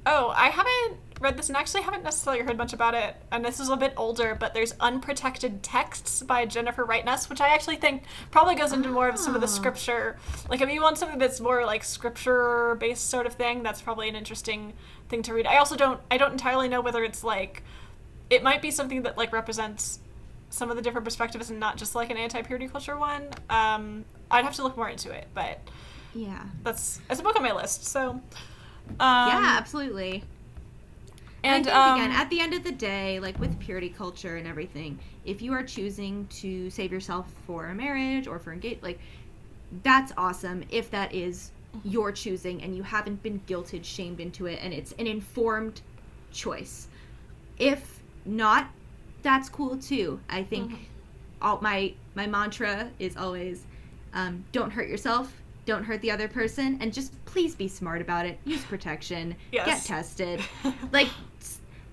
B: Oh, I haven't read this and actually haven't necessarily heard much about it, and this is a bit older, but there's Unprotected Texts by Jennifer Wright-Ness, which I actually think probably goes into more of some of the scripture. Like, if you want something that's more, like, scripture-based sort of thing, that's probably an interesting thing to read. I also don't entirely know whether it's, like, it might be something that, like, represents some of the different perspectives and not just, like, an anti-purity culture one. I'd have to look more into it, but
C: yeah,
B: it's a book on my list, so...
C: yeah, absolutely.
B: And
C: I think, again, at the end of the day, like, with purity culture and everything, if you are choosing to save yourself for a marriage or for engagement, like, that's awesome if that is your choosing and you haven't been guilted, shamed into it, and it's an informed choice. If not, that's cool too. I think my mantra is always, don't hurt yourself, don't hurt the other person, and just please be smart about it. Use protection.
B: Yes.
C: Get tested. Like,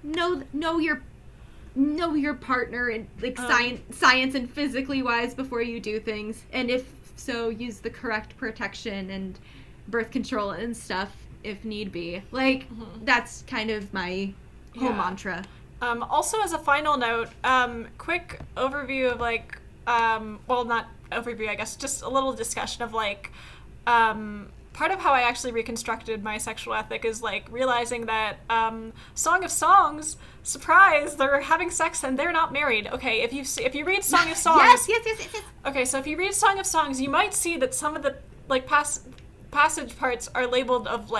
C: know your partner and, like, science and physically wise before you do things. And if so, use the correct protection and birth control and stuff if need be. Like, that's kind of my whole mantra.
B: Also, as a final note, quick overview of, like, not overview, I guess, just a little discussion of, like, part of how I actually reconstructed my sexual ethic is, like, realizing that Song of Songs, surprise, they're having sex and they're not married. Okay, if you read Song of Songs...
C: Yes.
B: Okay, so if you read Song of Songs, you might see that some of the, like, passage parts are labeled with,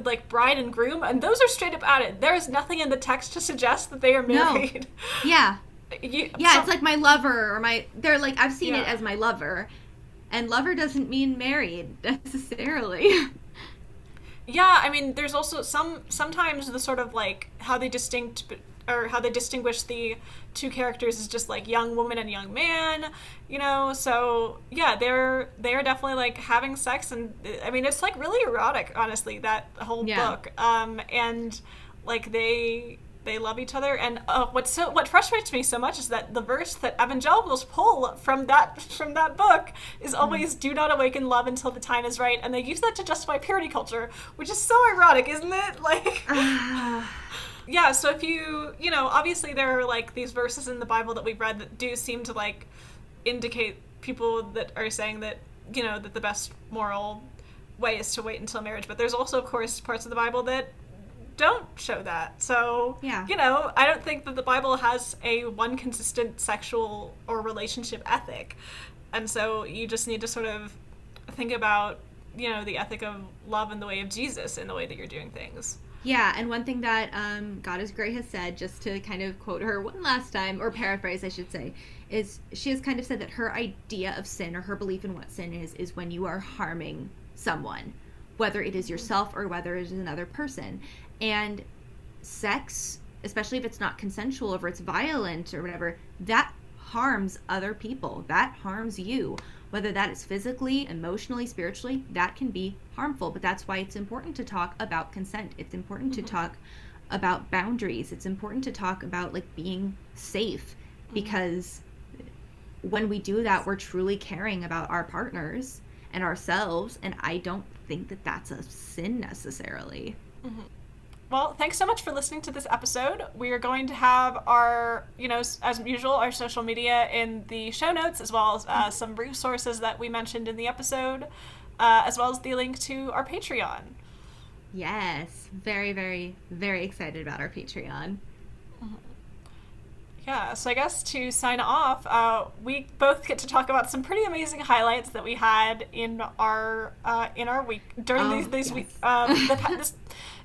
B: like, bride and groom, and those are straight up added. There is nothing in the text to suggest that they are married.
C: No. Yeah. It's like my lover, or they're like, I've seen it as my lover. And lover doesn't mean married, necessarily.
B: Yeah, I mean, there's also sometimes the sort of like how they distinguish the two characters is just like young woman and young man, so yeah, they're definitely like having sex, and I mean it's like really erotic, honestly, that whole book, and like they love each other, and what frustrates me so much is that the verse that evangelicals pull from that book is always do not awaken love until the time is right, and they use that to justify purity culture, which is so ironic, isn't it? Like yeah, so if obviously there are like these verses in the Bible that we've read that do seem to like indicate people that are saying that that the best moral way is to wait until marriage, but there's also of course parts of the Bible that don't show that. So, I don't think that the Bible has a one consistent sexual or relationship ethic. And so you just need to sort of think about, the ethic of love and the way of Jesus in the way that you're doing things.
C: Yeah, and one thing that Goddess Gray has said, just to kind of quote her one last time, or paraphrase I should say, is she has kind of said that her idea of sin, or her belief in what sin is when you are harming someone, whether it is yourself or whether it is another person. And sex, especially if it's not consensual or if it's violent or whatever, that harms other people. That harms you. Whether that is physically, emotionally, spiritually, that can be harmful. But that's why it's important to talk about consent. It's important to talk about boundaries. It's important to talk about like being safe, because when we do that, we're truly caring about our partners and ourselves. And I don't think that that's a sin necessarily.
B: Mm-hmm. Well, thanks so much for listening to this episode. We are going to have our, as usual, our social media in the show notes, as well as some resources that we mentioned in the episode, as well as the link to our Patreon.
C: Yes. Very, very, very excited about our Patreon.
B: Mm-hmm. Yeah, so I guess to sign off, we both get to talk about some pretty amazing highlights that we had in our week during these weeks.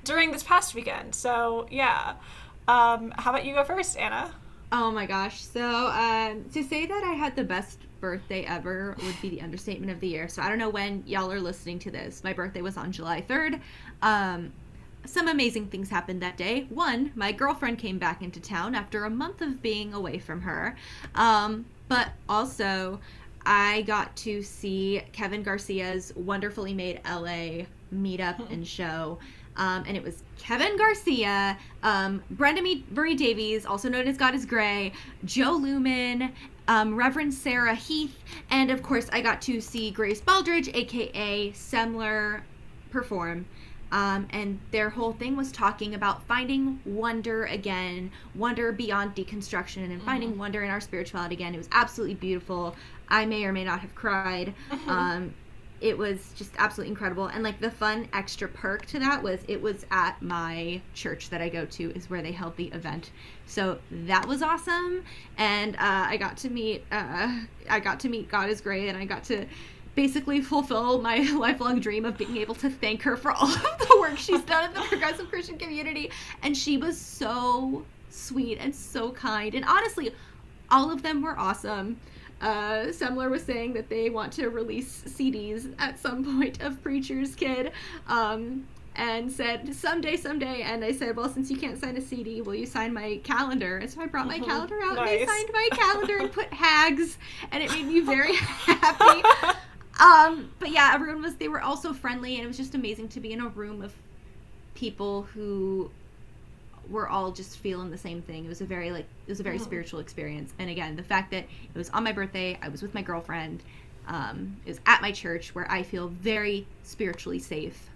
B: During this past weekend. So, yeah. How about you go first, Anna?
C: Oh my gosh. So, to say that I had the best birthday ever would be the understatement of the year. So, I don't know when y'all are listening to this. My birthday was on July 3rd. Some amazing things happened that day. One, my girlfriend came back into town after a month of being away from her. But also, I got to see Kevin Garcia's wonderfully made LA meetup and show. And it was Kevin Garcia, Brenda Marie Davies, also known as Goddess Gray, Joe Lumen, Reverend Sarah Heath, and of course I got to see Grace Baldridge, aka Semler, perform. And their whole thing was talking about finding wonder again, wonder beyond deconstruction, and finding wonder in our spirituality again. It was absolutely beautiful. I may or may not have cried. It was just absolutely incredible. And like the fun extra perk to that was it was at my church that I go to is where they held the event. So that was awesome. And I got to meet Goddess Gray, and I got to basically fulfill my lifelong dream of being able to thank her for all of the work she's done in the progressive Christian community. And she was so sweet and so kind. And honestly, all of them were awesome. Semler was saying that they want to release CDs at some point of Preacher's Kid, and said someday, and I said, well, since you can't sign a CD, will you sign my calendar? And so I brought my calendar out, and they signed my calendar and put hags, and it made me very happy. But yeah, they were all so friendly, and it was just amazing to be in a room of people who were all just feeling the same thing. It was a very spiritual experience. And again, the fact that it was on my birthday, I was with my girlfriend, it was at my church where I feel very spiritually safe,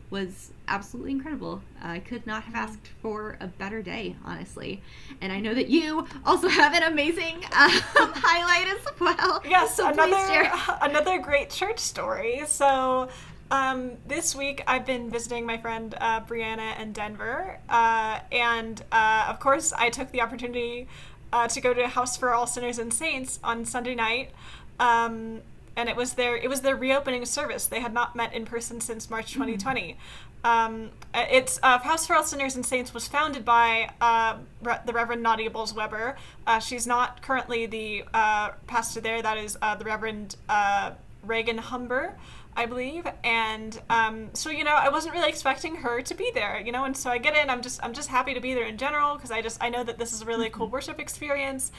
C: was absolutely incredible. I could not have asked for a better day, honestly. And I know that you also have an amazing highlight as well.
B: Yes, so another great church story. So this week I've been visiting my friend Brianna in Denver, and of course I took the opportunity to go to House for All Sinners and Saints on Sunday night, and it was their reopening service. They had not met in person since March 2020. It's House for All Sinners and Saints was founded by the Reverend Nadia Bowles-Weber. She's not currently the pastor there. That is the Reverend Reagan Humber. I believe, and so I wasn't really expecting her to be there, and so I get in. I'm just happy to be there in general because I know that this is a really cool worship experience.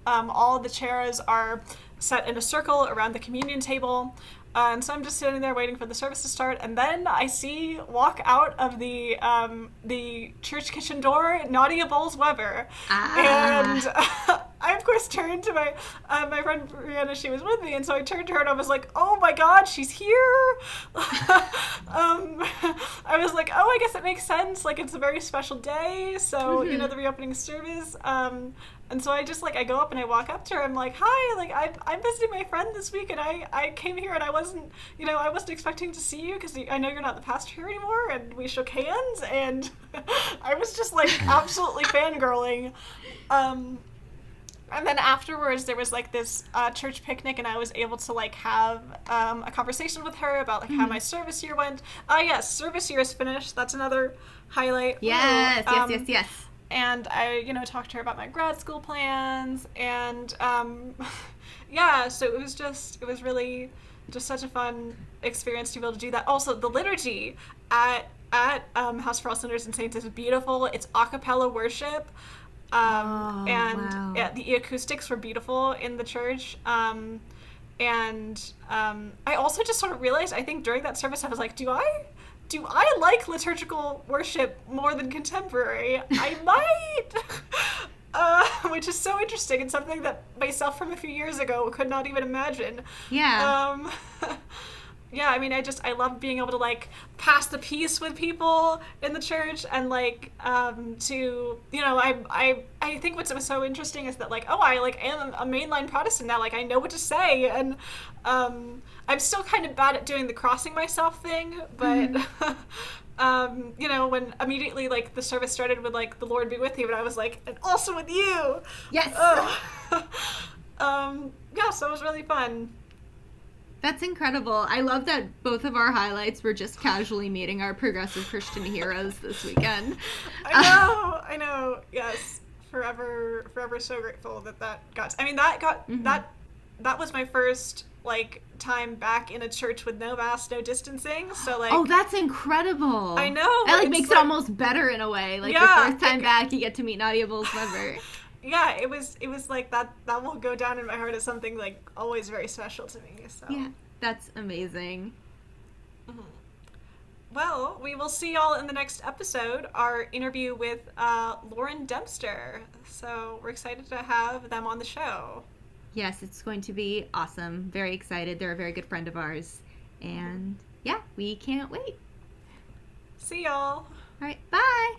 B: All the chairs are set in a circle around the communion table. And so I'm just sitting there waiting for the service to start, and then I see walk out of the church kitchen door Nadia Bowles-Weber, and I of course turned to my friend Brianna. She was with me, and so I turned to her and I was like, "Oh my God, she's here!" I was like, "Oh, I guess it makes sense. Like it's a very special day, so the reopening service." And so I just I go up and I walk up to her. I'm like, "Hi, I'm visiting my friend this week, and I came here and I wasn't expecting to see you because I know you're not the pastor here anymore." And we shook hands, and I was just absolutely fangirling. And then afterwards, there was this church picnic, and I was able to have a conversation with her about how my service year went. Yes, service year is finished. That's another highlight.
C: Yes, yes.
B: And I, talked to her about my grad school plans, and so it was really just such a fun experience to be able to do that. Also, the liturgy at House for All Sinners and Saints is beautiful. It's a cappella worship.
C: Wow.
B: The acoustics were beautiful in the church. I also just sort of realized, I think during that service, I was like, do I like liturgical worship more than contemporary? I might! Which is so interesting and something that myself from a few years ago could not even imagine.
C: Yeah.
B: I love being able to pass the peace with people in the church, and I think what's so interesting is that I am a mainline Protestant now. I know what to say, and I'm still kind of bad at doing the crossing myself thing, but when immediately the service started with the Lord be with you, and I was like, and also with you.
C: Yes.
B: So it was really fun.
C: That's incredible. I love that both of our highlights were just casually meeting our progressive Christian heroes this weekend.
B: I know. Yes. Forever so grateful that got... that was my first, time back in a church with no mask, no distancing. So,
C: Oh, that's incredible.
B: I know.
C: That, makes it almost better in a way. The first time back, you get to meet Nadia Bowles-Weber.
B: Yeah, it was that will go down in my heart as something always very special to me. So
C: yeah, that's amazing.
B: Mm-hmm. Well, we will see y'all in the next episode, our interview with Lauren Dempster. So we're excited to have them on the show.
C: Yes, it's going to be awesome. Very excited. They're a very good friend of ours. And yeah, we can't wait.
B: See y'all.
C: All right, bye.